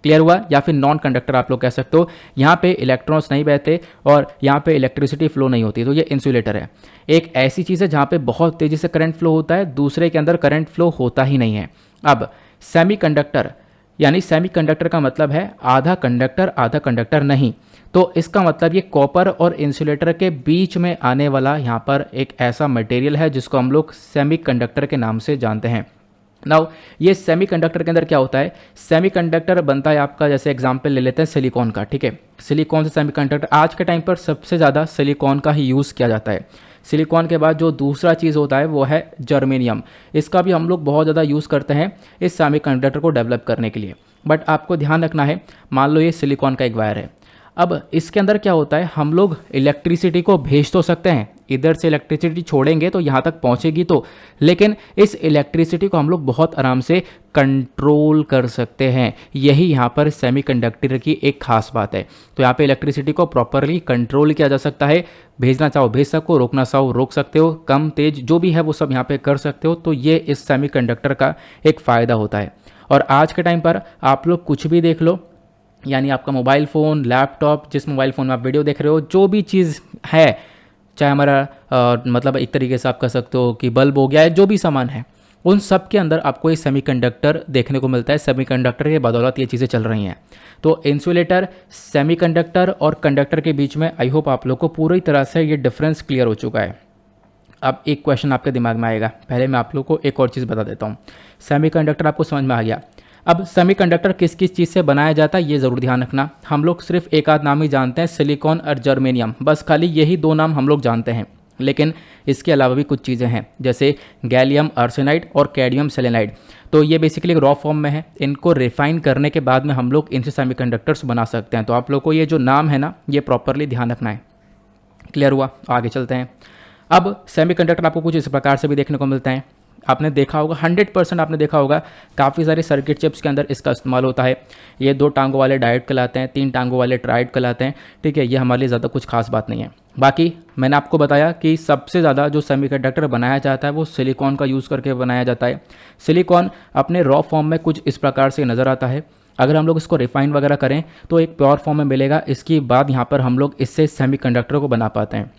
क्लियर हुआ। या फिर नॉन कंडक्टर आप लोग कह सकते हो, यहाँ पे इलेक्ट्रॉन्स नहीं बहते और यहाँ पे इलेक्ट्रिसिटी फ्लो नहीं होती, तो ये इंसुलेटर है। एक ऐसी चीज़ है जहाँ पे बहुत तेज़ी से करंट फ्लो होता है, दूसरे के अंदर करंट फ्लो होता ही नहीं है। अब सेमीकंडक्टर, यानी सेमीकंडक्टर का मतलब है आधा कंडक्टर नहीं। तो इसका मतलब ये कॉपर और इंसुलेटर के बीच में आने वाला यहाँ पर एक ऐसा मटेरियल है जिसको हम लोग सेमीकंडक्टर के नाम से जानते हैं। नाउ ये सेमीकंडक्टर के अंदर क्या होता है, सेमीकंडक्टर बनता है आपका, जैसे एग्जांपल ले लेते हैं सिलिकॉन का, ठीक है। सिलिकॉन से सेमीकंडक्टर, आज के टाइम पर सबसे ज़्यादा सिलिकॉन का ही यूज़ किया जाता है। सिलिकॉन के बाद जो दूसरा चीज़ होता है वो है जर्मेनियम। इसका भी हम लोग बहुत ज़्यादा यूज़ करते हैं इस सेमीकंडक्टर को डेवलप करने के लिए। बट आपको ध्यान रखना है, मान लो ये सिलिकॉन का एक वायर है, अब इसके अंदर क्या होता है, हम लोग इलेक्ट्रिसिटी को भेज तो सकते हैं, इधर से इलेक्ट्रिसिटी छोड़ेंगे तो यहाँ तक पहुँचेगी तो, लेकिन इस इलेक्ट्रिसिटी को हम लोग बहुत आराम से कंट्रोल कर सकते हैं। यही यहाँ पर सेमीकंडक्टर की एक खास बात है। तो यहाँ पे इलेक्ट्रिसिटी को प्रॉपरली कंट्रोल किया जा सकता है, भेजना चाहो भेज सको, रोकना चाहो रोक सकते हो, कम तेज जो भी है वो सब यहाँ पे कर सकते हो। तो ये इस सेमीकंडक्टर का एक फ़ायदा होता है। और आज के टाइम पर आप लोग कुछ भी देख लो, यानी आपका मोबाइल फ़ोन, लैपटॉप, जिस मोबाइल फ़ोन में आप वीडियो देख रहे हो, जो भी चीज़ है, चाहे हमारा मतलब एक तरीके से आप कह सकते हो कि बल्ब हो गया है, जो भी सामान है, उन सब के अंदर आपको ये सेमीकंडक्टर देखने को मिलता है। सेमीकंडक्टर के बदौलत ये चीज़ें चल रही हैं। तो इंसुलेटर, सेमीकंडक्टर और कंडक्टर के बीच में आई होप आप लोग को पूरी तरह से ये डिफरेंस क्लियर हो चुका है। अब एक क्वेश्चन आपके दिमाग में आएगा, पहले मैं आप लोग को एक और चीज़ बता देता हूँ। सेमीकंडक्टर आपको समझ में आ गया। अब सेमीकंडक्टर किस किस चीज़ से बनाया जाता है ये ज़रूर ध्यान रखना। हम लोग सिर्फ एक आध नाम ही जानते हैं, सिलिकॉन और जर्मेनियम, बस खाली यही दो नाम हम लोग जानते हैं। लेकिन इसके अलावा भी कुछ चीज़ें हैं, जैसे गैलियम आर्सेनाइड और कैडमियम सेलेनाइड। तो ये बेसिकली रॉ फॉर्म में है, इनको रिफाइन करने के बाद में हम लोग इनसे सेमीकंडक्टर्स बना सकते हैं। तो आप लोग को ये जो नाम है ना, ये प्रॉपरली ध्यान रखना है। क्लियर हुआ? आगे चलते हैं। अब सेमीकंडक्टर आपको कुछ इस प्रकार से भी देखने को मिलता है। आपने देखा होगा, 100% आपने देखा होगा, काफ़ी सारे सर्किट चिप्स के अंदर इसका इस्तेमाल होता है। ये 2 टांगों वाले डायोड कहलाते हैं, 3 टांगों वाले ट्रायोड कहलाते हैं, ठीक है। ये हमारे लिए ज़्यादा कुछ खास बात नहीं है। बाकी मैंने आपको बताया कि सबसे ज़्यादा जो सेमीकंडक्टर बनाया जाता है वो सिलिकॉन का यूज़ करके बनाया जाता है। सिलिकॉन अपने रॉ फॉर्म में कुछ इस प्रकार से नज़र आता है। अगर हम लोग इसको रिफाइन वगैरह करें तो एक प्योर फॉर्म में मिलेगा। इसके बाद यहाँ पर हम लोग इससे सेमीकंडक्टर को बना पाते हैं।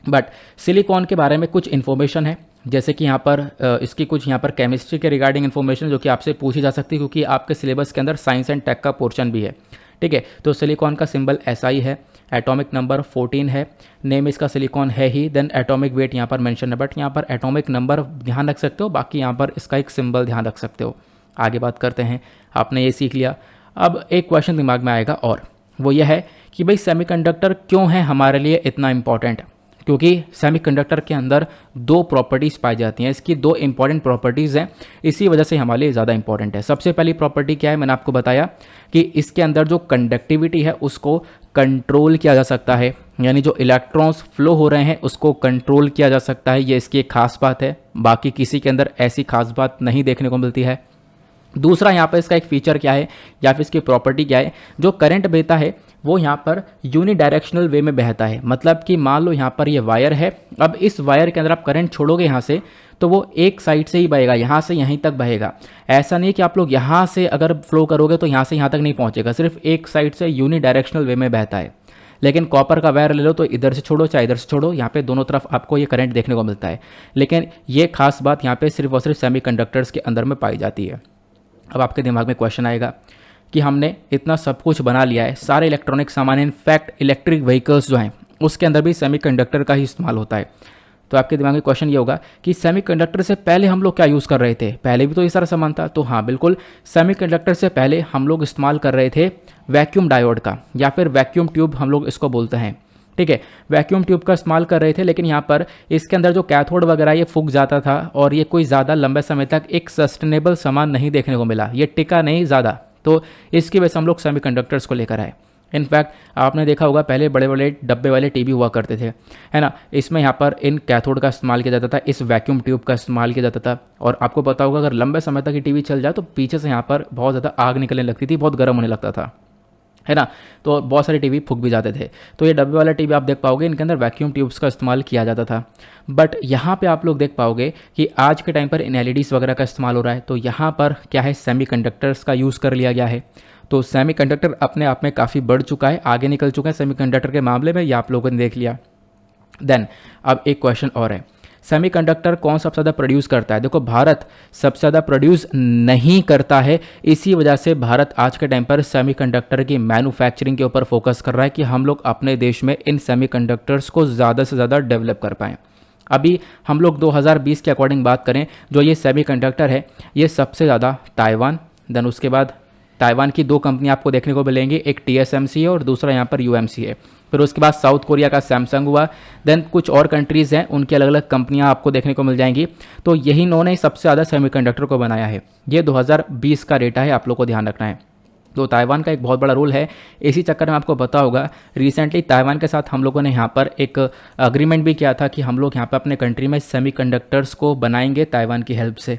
बट सिलिकॉन के बारे में कुछ इन्फॉर्मेशन है, जैसे कि यहाँ पर इसकी कुछ यहाँ पर केमिस्ट्री के रिगार्डिंग इन्फॉर्मेशन जो कि आपसे पूछी जा सकती है, क्योंकि आपके सिलेबस के अंदर साइंस एंड टेक का पोर्शन भी है, ठीक है। तो सिलिकॉन का सिंबल SI है, एटॉमिक नंबर 14 है, नेम इसका सिलिकॉन है ही, देन एटॉमिक वेट यहाँ पर मेंशन है, बट यहाँ पर एटॉमिक नंबर ध्यान रख सकते हो, बाकी यहाँ पर इसका एक सिंबल ध्यान रख सकते हो। आगे बात करते हैं, आपने ये सीख लिया। अब एक क्वेश्चन दिमाग में आएगा और वो ये है कि भाई सेमीकंडक्टर क्यों है हमारे लिए इतना इंपॉर्टेंट। क्योंकि सेमीकंडक्टर के अंदर 2 प्रॉपर्टीज़ पाई जाती हैं, इसकी 2 इंपॉर्टेंट प्रॉपर्टीज़ हैं, इसी वजह से हमारे लिए ज़्यादा इंपॉर्टेंट है। सबसे पहली प्रॉपर्टी क्या है, मैंने आपको बताया कि इसके अंदर जो कंडक्टिविटी है उसको कंट्रोल किया जा सकता है, यानी जो इलेक्ट्रॉन्स फ्लो हो रहे हैं उसको कंट्रोल किया जा सकता है। ये इसकी एक खास बात है, बाकी किसी के अंदर ऐसी खास बात नहीं देखने को मिलती है। दूसरा यहाँ पर इसका एक फीचर क्या है या फिर इसकी प्रॉपर्टी क्या है, जो करंट बहता है वो यहाँ पर यूनिडायरेक्शनल वे में बहता है। मतलब कि मान लो यहाँ पर ये वायर है, अब इस वायर के अंदर आप करंट छोड़ोगे यहाँ से तो वो एक साइड से ही बहेगा, यहाँ से यहीं तक बहेगा। ऐसा नहीं कि आप लोग यहाँ से अगर फ्लो करोगे तो यहाँ से यहाँ तक नहीं पहुँचेगा, सिर्फ एक साइड से यूनिडायरेक्शनल वे में बहता है। लेकिन कॉपर का वायर ले लो तो इधर से छोड़ो चाहे इधर से छोड़ो, यहाँ पे दोनों तरफ आपको ये करंट देखने को मिलता है। लेकिन ये खास बात यहाँ पे सिर्फ और सिर्फ सेमीकंडक्टर्स के अंदर में पाई जाती है। अब आपके दिमाग में क्वेश्चन आएगा कि हमने इतना सब कुछ बना लिया है, सारे इलेक्ट्रॉनिक सामान, इनफैक्ट इलेक्ट्रिक व्हीकल्स जो हैं उसके अंदर भी सेमीकंडक्टर का ही इस्तेमाल होता है। तो आपके दिमाग में क्वेश्चन ये होगा कि सेमीकंडक्टर से पहले हम लोग क्या यूज़ कर रहे थे, पहले भी तो ये सारा सामान था। तो हाँ बिल्कुल, सेमीकंडक्टर से पहले हम लोग इस्तेमाल कर रहे थे वैक्यूम डायोड का, या फिर वैक्यूम ट्यूब हम लोग इसको बोलते हैं, ठीक है। वैक्यूम ट्यूब का इस्तेमाल कर रहे थे, लेकिन यहाँ पर इसके अंदर जो कैथोड वगैरह ये फूक जाता था और ये कोई ज़्यादा लंबे समय तक एक सस्टेनेबल सामान नहीं देखने को मिला, ये टिका नहीं ज़्यादा। तो इसकी वजह से हम लोग सेमीकंडक्टर्स को लेकर आए। इनफैक्ट आपने देखा होगा पहले बड़े बड़े डब्बे वाले टीवी हुआ करते थे, है ना, इसमें यहाँ पर इन कैथोड का इस्तेमाल किया जाता था, इस वैक्यूम ट्यूब का इस्तेमाल किया जाता था। और आपको पता होगा अगर लंबे समय तक ये टीवी चल जाए तो पीछे से यहाँ पर बहुत ज़्यादा आग निकलने लगती थी, बहुत गर्म होने लगता था, है ना। तो बहुत सारे टीवी फूक भी जाते थे। तो ये डब्बे वाला टीवी आप देख पाओगे, इनके अंदर वैक्यूम ट्यूब्स का इस्तेमाल किया जाता था। बट यहाँ पे आप लोग देख पाओगे कि आज के टाइम पर इन LEDs वगैरह का इस्तेमाल हो रहा है। तो यहाँ पर क्या है, सेमीकंडक्टर्स का यूज़ कर लिया गया है। तो सेमीकंडक्टर अपने आप में काफ़ी बढ़ चुका है, आगे निकल चुका है सेमीकंडक्टर के मामले में, ये आप लोगों ने देख लिया। देन अब एक क्वेश्चन और है सेमीकंडक्टर कौन सबसे ज़्यादा प्रोड्यूस करता है? देखो भारत सबसे ज़्यादा प्रोड्यूस नहीं करता है, इसी वजह से भारत आज के टाइम पर सेमीकंडक्टर की मैन्युफैक्चरिंग के ऊपर फोकस कर रहा है कि हम लोग अपने देश में इन सेमीकंडक्टर्स को ज़्यादा से ज़्यादा डेवलप कर पाएँ। अभी हम लोग 2020 के अकॉर्डिंग बात करें, जो ये सेमीकंडक्टर है ये सबसे ज़्यादा ताइवान, देन उसके बाद ताइवान की 2 कंपनी आपको देखने को मिलेंगी, एक TSMC है और दूसरा यहाँ पर UMC है। फिर उसके बाद साउथ कोरिया का सैमसंग हुआ, देन कुछ और कंट्रीज़ हैं उनकी अलग अलग कंपनियां आपको देखने को मिल जाएंगी। तो यही इन्होंने सबसे ज़्यादा सेमीकंडक्टर को बनाया है। ये 2020 का डेटा है, आप लोग को ध्यान रखना है। तो ताइवान का एक बहुत बड़ा रोल है। इसी चक्कर में आपको पता होगा रिसेंटली ताइवान के साथ हम लोगों ने यहाँ पर एक अग्रीमेंट भी किया था कि हम लोग यहाँ पर अपने कंट्री में सेमीकंडक्टर्स को बनाएंगे ताइवान की हेल्प से।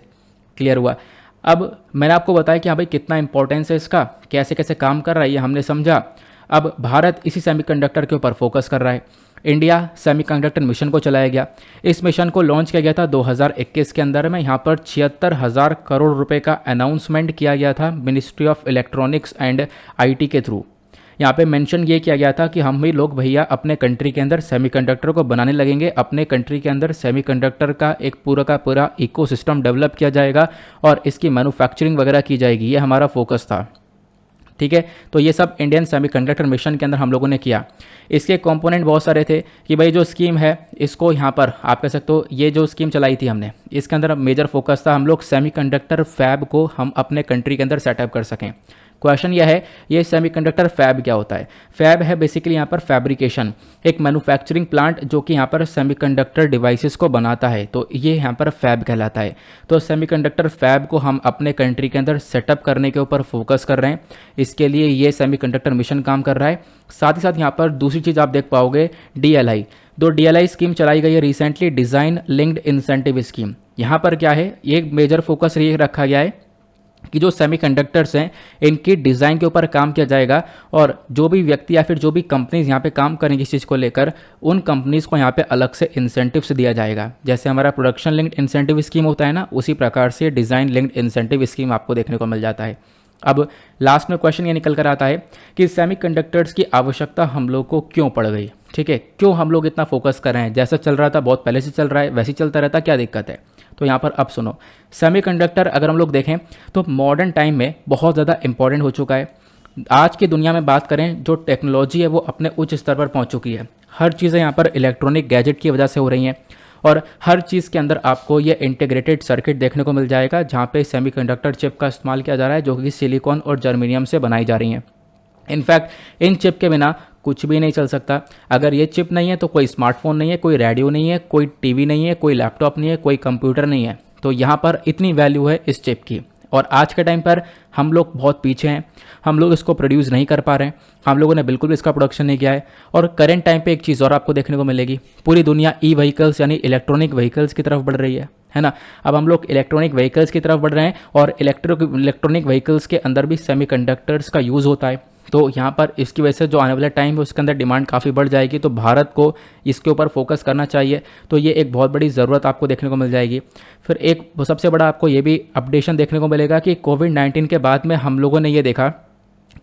क्लियर हुआ? अब मैंने आपको बताया कि हाँ भाई कितना इंपॉर्टेंस है इसका, कैसे कैसे काम कर रहा है ये हमने समझा। अब भारत इसी सेमीकंडक्टर के ऊपर फोकस कर रहा है। इंडिया सेमीकंडक्टर मिशन को चलाया गया। इस मिशन को लॉन्च किया गया था 2021 के अंदर में। यहाँ पर 76,000 करोड़ रुपए का अनाउंसमेंट किया गया था ministry of electronics and IT के थ्रू। यहाँ पे मेंशन ये किया गया था कि हम भी लोग भैया अपने कंट्री के अंदर सेमीकंडक्टर को बनाने लगेंगे, अपने कंट्री के अंदर सेमीकंडक्टर का एक पूरा का पूरा इकोसिस्टम डेवलप किया जाएगा और इसकी मैन्युफैक्चरिंग वगैरह की जाएगी। ये हमारा फोकस था। ठीक है, तो ये सब इंडियन सेमीकंडक्टर मिशन के अंदर हम लोगों ने किया। इसके कंपोनेंट बहुत सारे थे कि भाई जो स्कीम है इसको यहाँ पर आप कह सकते हो, ये जो स्कीम चलाई थी हमने इसके अंदर मेजर फोकस था हम लोग सेमीकंडक्टर फैब को हम अपने कंट्री के अंदर सेटअप कर सकें। क्वेश्चन यह है ये सेमीकंडक्टर फैब क्या होता है? फैब है बेसिकली यहाँ पर फैब्रिकेशन, एक मैन्युफैक्चरिंग प्लांट जो कि यहाँ पर सेमीकंडक्टर डिवाइसेस को बनाता है, तो ये यहाँ पर फैब कहलाता है। तो सेमीकंडक्टर फैब को हम अपने कंट्री के अंदर सेटअप करने के ऊपर फोकस कर रहे हैं। इसके लिए ये सेमीकंडक्टर मिशन काम कर रहा है। साथ ही साथ यहाँ पर दूसरी चीज़ आप देख पाओगे DLI। तो DLI स्कीम चलाई गई है recently, design linked incentive scheme. यहाँ पर क्या है, एक मेजर फोकस ये रखा गया है कि जो सेमीकंडक्टर्स हैं इनकी डिज़ाइन के ऊपर काम किया जाएगा और जो भी व्यक्ति या फिर जो भी कंपनीज यहाँ पे काम करेंगी इस चीज़ को लेकर, उन कंपनीज को यहाँ पे अलग से इंसेंटिव्स दिया जाएगा। जैसे हमारा प्रोडक्शन लिंक्ड इंसेंटिव स्कीम होता है ना, उसी प्रकार से डिज़ाइन लिंक्ड इंसेंटिव स्कीम आपको देखने को मिल जाता है। अब लास्ट में क्वेश्चन ये निकल कर आता है कि सेमीकंडक्टर्स की आवश्यकता हम लोग को क्यों पड़ गई? ठीक है, क्यों हम लोग इतना फोकस कर रहे हैं? जैसा चल रहा था बहुत पहले से चल रहा है, वैसे ही चलता रहता, क्या दिक्कत है? तो यहाँ पर अब सुनो, सेमीकंडक्टर अगर हम लोग देखें तो मॉडर्न टाइम में बहुत ज़्यादा इंपॉर्टेंट हो चुका है। आज की दुनिया में बात करें, जो टेक्नोलॉजी है वो अपने उच्च स्तर पर पहुँच चुकी है। हर चीज़ें यहाँ पर इलेक्ट्रॉनिक गैजेट की वजह से हो रही हैं और हर चीज़ के अंदर आपको ये इंटीग्रेटेड सर्किट देखने को मिल जाएगा जहाँ पे सेमीकंडक्टर चिप का इस्तेमाल किया जा रहा है, जो कि सिलिकॉन और जर्मेनियम से बनाई जा रही हैं। इनफैक्ट इन चिप के बिना कुछ भी नहीं चल सकता। अगर ये चिप नहीं है तो कोई स्मार्टफोन नहीं है, कोई रेडियो नहीं है, कोई टीवी नहीं है, कोई लैपटॉप नहीं है, कोई कंप्यूटर नहीं है। तो यहाँ पर इतनी वैल्यू है इस चिप की और आज के टाइम पर हम लोग बहुत पीछे हैं, हम लोग इसको प्रोड्यूस नहीं कर पा रहे हैं, हम लोगों ने बिल्कुल भी इसका प्रोडक्शन नहीं किया है। और करेंट टाइम पे एक चीज़ और आपको देखने को मिलेगी, पूरी दुनिया ई-व्हीकल्स यानी इलेक्ट्रॉनिक व्हीकल्स की तरफ बढ़ रही है ना। अब हम लोग इलेक्ट्रॉनिक व्हीकल्स की तरफ बढ़ रहे हैं और इलेक्ट्रॉनिक व्हीकल्स के अंदर भी सेमीकंडक्टर्स का यूज़ होता है। तो यहाँ पर इसकी वजह से जो आने वाला टाइम है उसके अंदर डिमांड काफ़ी बढ़ जाएगी, तो भारत को इसके ऊपर फोकस करना चाहिए। तो ये एक बहुत बड़ी ज़रूरत आपको देखने को मिल जाएगी। फिर एक सबसे बड़ा आपको ये भी अपडेशन देखने को मिलेगा कि कोविड-19 के बाद में हम लोगों ने ये देखा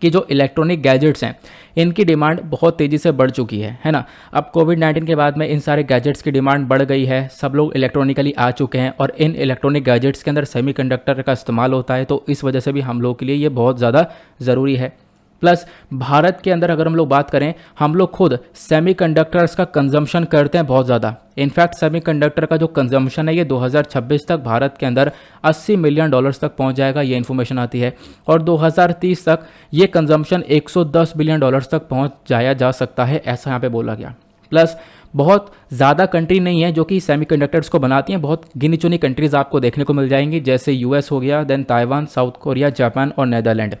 कि जो इलेक्ट्रॉनिक गैजेट्स हैं इनकी डिमांड बहुत तेज़ी से बढ़ चुकी है ना। अब कोविड-19 के बाद में इन सारे गैजेट्स की डिमांड बढ़ गई है, सब लोग इलेक्ट्रॉनिकली आ चुके हैं और इन इलेक्ट्रॉनिक गैजेट्स के अंदर सेमीकंडक्टर का इस्तेमाल होता है। तो इस वजह से भी हम लोग के लिए ये बहुत ज़्यादा ज़रूरी है। प्लस भारत के अंदर अगर हम लोग बात करें, हम लोग खुद सेमीकंडक्टर्स का कंजम्पशन करते हैं बहुत ज़्यादा। इनफैक्ट सेमीकंडक्टर का जो कंजम्पशन है ये 2026 तक भारत के अंदर $80 मिलियन तक पहुंच जाएगा, ये इन्फॉर्मेशन आती है। और 2030 तक ये कंजम्पशन $110 बिलियन तक पहुंच जाया जा सकता है, ऐसा यहाँ पे बोला गया। प्लस बहुत ज़्यादा कंट्री नहीं है जो कि सेमीकंडक्टर्स को बनाती हैं, बहुत गिनी चुनी कंट्रीज़ आपको देखने को मिल जाएंगी, जैसे US हो गया, then Taiwan, South Korea, Japan और नीदरलैंड।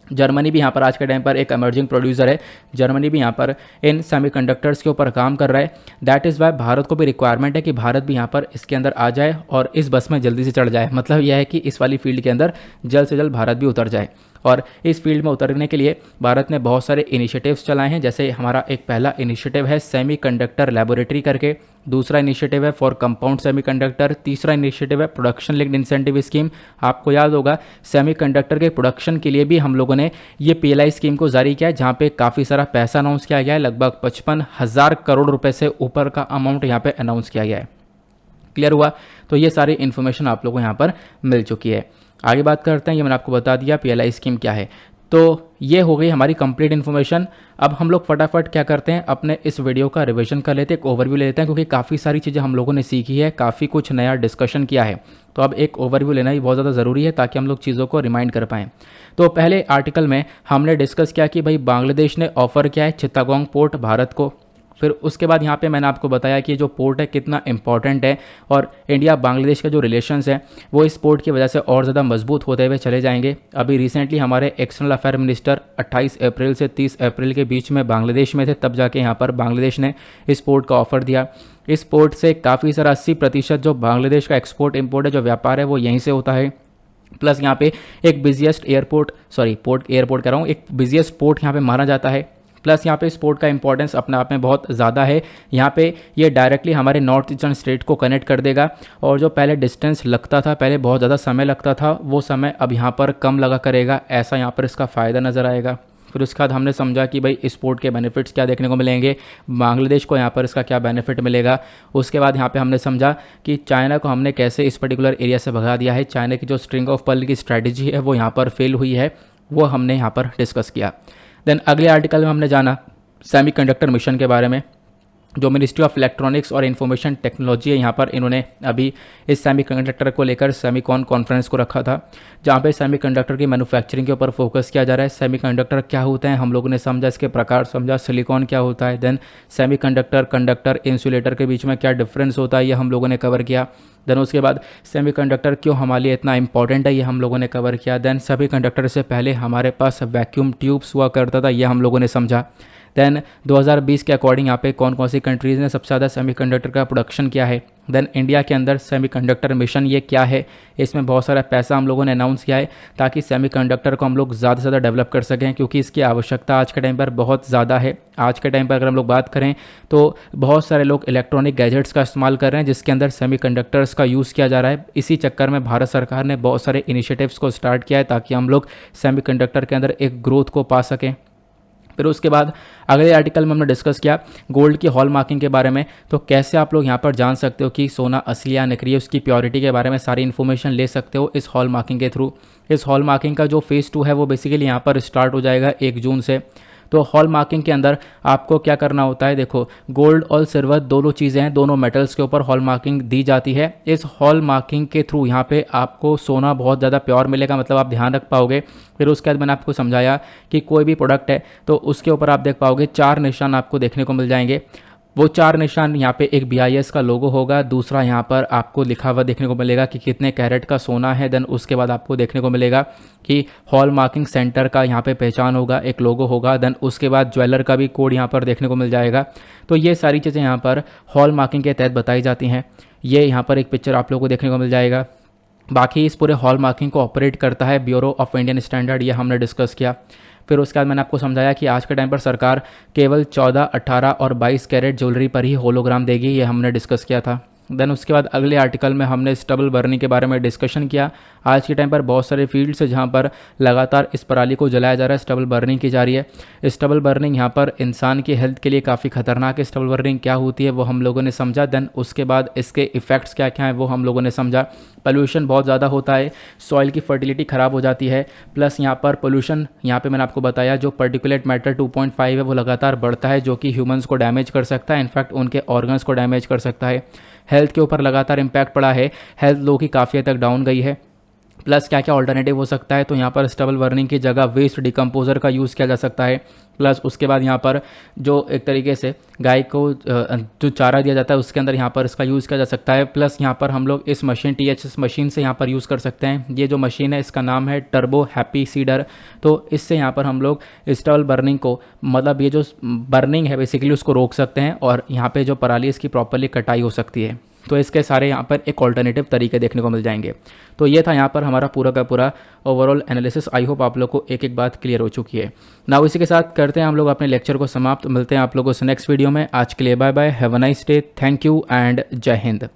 जर्मनी भी यहाँ पर आज के टाइम पर एक एमर्जिंग प्रोड्यूसर है। जर्मनी भी यहाँ पर इन सेमीकंडक्टर्स के ऊपर काम कर रहा है। दैट इज़ वाई भारत को भी रिक्वायरमेंट है कि भारत भी यहाँ पर इसके अंदर आ जाए और इस बस में जल्दी से चढ़ जाए। मतलब यह है कि इस वाली फील्ड के अंदर जल्द से जल्द भारत भी उतर जाए। और इस फील्ड में उतरने के लिए भारत ने बहुत सारे इनिशिएटिव्स चलाए हैं। जैसे हमारा एक पहला इनिशिएटिव है सेमीकंडक्टर लैबोरेटरी करके, दूसरा इनिशिएटिव है फॉर कंपाउंड सेमीकंडक्टर, तीसरा इनिशिएटिव है प्रोडक्शन लिंक्ड इंसेंटिव स्कीम। आपको याद होगा सेमीकंडक्टर के प्रोडक्शन के लिए भी हम लोगों ने ये PLI स्कीम को जारी किया है, जहाँ पे काफ़ी सारा पैसा अनाउंस किया गया है। लगभग 55,000 करोड़ रुपए से ऊपर का अमाउंट यहाँ पे अनाउंस किया गया है। क्लियर हुआ। तो ये सारी इन्फॉर्मेशन आप लोगों को यहाँ पर मिल चुकी है। आगे बात करते हैं, ये मैंने आपको बता दिया PLI स्कीम क्या है। तो ये हो गई हमारी कंप्लीट इन्फॉर्मेशन। अब हम लोग फटाफट क्या करते हैं, अपने इस वीडियो का रिवीजन कर लेते हैं, एक ओवरव्यू ले लेते हैं, क्योंकि काफ़ी सारी चीज़ें हम लोगों ने सीखी है, काफ़ी कुछ नया डिस्कशन किया है। तो अब एक ओवरव्यू लेना ही बहुत ज़्यादा ज़रूरी है ताकि हम लोग चीज़ों को रिमाइंड कर पाएँ। तो पहले आर्टिकल में हमने डिस्कस किया कि भाई बांग्लादेश ने ऑफ़र किया है चित्तागोंग पोर्ट भारत को। फिर उसके बाद यहाँ पे मैंने आपको बताया कि जो पोर्ट है कितना इंपॉर्टेंट है, और इंडिया बांग्लादेश के जो रिलेशंस हैं वो इस पोर्ट की वजह से और ज़्यादा मजबूत होते हुए चले जाएंगे। अभी रिसेंटली हमारे एक्सटर्नल अफेयर मिनिस्टर 28 अप्रैल से 30 अप्रैल के बीच में बांग्लादेश में थे, तब जाके यहाँ पर बांग्लादेश ने इस पोर्ट का ऑफ़र दिया। इस पोर्ट से काफ़ी सारा 80% जो बांग्लादेश का एक्सपोर्ट इम्पोर्ट है, जो व्यापार है, वो यहीं से होता है। प्लस यहाँ पे एक बिजिएस्ट एयरपोर्ट कह रहा हूँ, एक बिजिएस्ट पोर्ट यहाँ पे माना जाता है। प्लस यहाँ पे इस पोर्ट का इंपॉर्टेंस अपने आप में बहुत ज़्यादा है। यहाँ पे ये डायरेक्टली हमारे नॉर्थ ईस्टर्न स्टेट को कनेक्ट कर देगा, और जो पहले डिस्टेंस लगता था, पहले बहुत ज़्यादा समय लगता था, वो समय अब यहाँ पर कम लगा करेगा, ऐसा यहाँ पर इसका फ़ायदा नज़र आएगा। फिर उसके बाद हमने समझा कि भाई इस पोर्ट के बेनिफिट्स क्या देखने को मिलेंगे, बांग्लादेश को यहाँ पर इसका क्या बेनिफिट मिलेगा। उसके बाद यहाँ पे हमने समझा कि चाइना को हमने कैसे इस पर्टिकुलर एरिया से भगा दिया है, चाइना की जो स्ट्रिंग ऑफ पर्ल की स्ट्रैटेजी है वो यहाँ पर फेल हुई है, वो हमने यहाँ पर डिस्कस किया। देन अगले आर्टिकल में हमने जाना सेमीकंडक्टर मिशन के बारे में। जो मिनिस्ट्री ऑफ इलेक्ट्रॉनिक्स और इंफॉर्मेशन टेक्नोलॉजी है, यहाँ पर इन्होंने अभी इस सेमीकंडक्टर को लेकर सेमीकॉन कॉन्फ्रेंस को रखा था, जहाँ पे सेमीकंडक्टर की मैन्युफैक्चरिंग के ऊपर फोकस किया जा रहा है। सेमीकंडक्टर क्या होता है हम लोगों ने समझा, इसके प्रकार समझा, सिलिकॉन क्या होता है, देन सेमीकंडक्टर, कंडक्टर, इंसुलेटर के बीच में क्या डिफरेंस होता है, ये हम लोगों ने कवर किया। देन उसके बाद सेमीकंडक्टर क्यों हमारे लिए इतना इंपॉर्टेंट है, ये हम लोगों ने कवर किया। देन सेमीकंडक्टर से पहले हमारे पास वैक्यूम ट्यूब्स हुआ करता था, ये हम लोगों ने समझा। देन 2020 के अकॉर्डिंग यहाँ पे कौन कौन सी कंट्रीज़ ने सबसे ज़्यादा सेमीकंडक्टर का प्रोडक्शन किया है। देन इंडिया के अंदर सेमीकंडक्टर मिशन ये क्या है, इसमें बहुत सारा पैसा हम लोगों ने अनाउंस किया है ताकि सेमीकंडक्टर को हम लोग ज़्यादा से ज़्यादा डेवलप कर सकें, क्योंकि इसकी आवश्यकता आज के टाइम पर बहुत ज़्यादा है। आज के टाइम पर अगर हम लोग बात करें तो बहुत सारे लोग इलेक्ट्रॉनिक गैजेट्स का इस्तेमाल कर रहे हैं जिसके अंदर सेमीकंडक्टर्स का यूज़ किया जा रहा है। इसी चक्कर में भारत सरकार ने बहुत सारे इनिशिएटिव्स को स्टार्ट किया है ताकि हम लोग सेमीकंडक्टर के अंदर एक ग्रोथ को पा सकें। फिर उसके बाद अगले आर्टिकल में हमने डिस्कस किया गोल्ड की हॉल मार्किंग के बारे में। तो कैसे आप लोग यहाँ पर जान सकते हो कि सोना असली या नकली है, उसकी प्योरिटी के बारे में सारी इन्फॉर्मेशन ले सकते हो इस हॉल मार्किंग के थ्रू। इस हॉल मार्किंग का जो फेज़ 2 है वो बेसिकली यहाँ पर स्टार्ट हो जाएगा 1 जून से। तो हॉल मार्किंग के अंदर आपको क्या करना होता है, देखो गोल्ड और सिल्वर दोनों चीज़ें हैं, दोनों मेटल्स के ऊपर हॉल मार्किंग दी जाती है। इस हॉल मार्किंग के थ्रू यहाँ पे आपको सोना बहुत ज़्यादा प्योर मिलेगा, मतलब आप ध्यान रख पाओगे। फिर उसके बाद मैंने आपको समझाया कि कोई भी प्रोडक्ट है तो उसके ऊपर आप देख पाओगे 4 निशान आपको देखने को मिल जाएंगे। वो 4 निशान यहाँ पे एक BIS का लोगो होगा, दूसरा यहाँ पर आपको लिखा हुआ देखने को मिलेगा कि कितने कैरेट का सोना है। देन उसके बाद आपको देखने को मिलेगा कि हॉल मार्किंग सेंटर का यहाँ पे पहचान होगा, एक लोगो होगा। देन उसके बाद ज्वेलर का भी कोड यहाँ पर देखने को मिल जाएगा। तो ये सारी चीज़ें यहाँ पर हॉल मार्किंग के तहत बताई जाती हैं। ये यहाँ पर एक पिक्चर आप लोगों को देखने को मिल जाएगा। बाकी इस पूरे हॉल मार्किंग को ऑपरेट करता है ब्यूरो ऑफ इंडियन स्टैंडर्ड, ये हमने डिस्कस किया। फिर उसके बाद मैंने आपको समझाया कि आज के टाइम पर सरकार केवल 14, 18 और 22 कैरेट ज्वेलरी पर ही होलोग्राम देगी, ये हमने डिस्कस किया था। देन उसके बाद अगले आर्टिकल में हमने स्टबल बर्निंग के बारे में डिस्कशन किया। आज के टाइम पर बहुत सारे फील्ड्स है जहाँ पर लगातार इस पराली को जलाया जा रहा है, स्टबल बर्निंग की जा रही है। स्टबल बर्निंग यहाँ पर इंसान की हेल्थ के लिए काफ़ी खतरनाक है। स्टबल बर्निंग क्या होती है वो हम लोगों ने समझा। देन उसके बाद इसके इफ़ेक्ट्स क्या क्या हैं वो हम लोगों ने समझा। पोल्यूशन बहुत ज़्यादा होता है, सॉइल की फर्टिलिटी ख़राब हो जाती है। प्लस यहाँ पर पोल्यूशन, यहाँ पे मैंने आपको बताया जो पार्टिकुलेट मैटर 2.5 है वो लगातार बढ़ता है, जो कि ह्यूमंस को डैमेज कर सकता है, इनफैक्ट उनके ऑर्गन्स को डैमेज कर सकता है। हेल्थ के ऊपर लगातार इम्पैक्ट पड़ा है, हेल्थ लोगों की काफ़ी हद तक डाउन गई है। प्लस क्या क्या ऑल्टरनेटिव हो सकता है, तो यहाँ पर स्टबल बर्निंग की जगह वेस्ट डिकम्पोजर का यूज़ किया जा सकता है। प्लस उसके बाद यहाँ पर जो एक तरीके से गाय को जो चारा दिया जाता है उसके अंदर यहाँ पर इसका यूज़ किया जा सकता है। प्लस यहाँ पर हम लोग इस मशीन THS मशीन से यहाँ पर यूज़ कर सकते हैं। ये जो मशीन है इसका नाम है टर्बो हैप्पी सीडर। तो इससे यहाँ पर हम लोग स्टबल बर्निंग को, मतलब ये जो बर्निंग है बेसिकली उसको रोक सकते हैं और यहाँ पर जो पराली इसकी प्रॉपरली कटाई हो सकती है। तो इसके सारे यहाँ पर एक ऑल्टरनेटिव तरीके देखने को मिल जाएंगे। तो ये था यहाँ पर हमारा पूरा का पूरा ओवरऑल एनालिसिस। आई होप आप लोग को एक एक बात क्लियर हो चुकी है ना। इसी के साथ करते हैं हम लोग अपने लेक्चर को समाप्त। मिलते हैं आप लोगों से नेक्स्ट वीडियो में। आज के लिए bye bye, have a nice day, thank you and Jai Hind.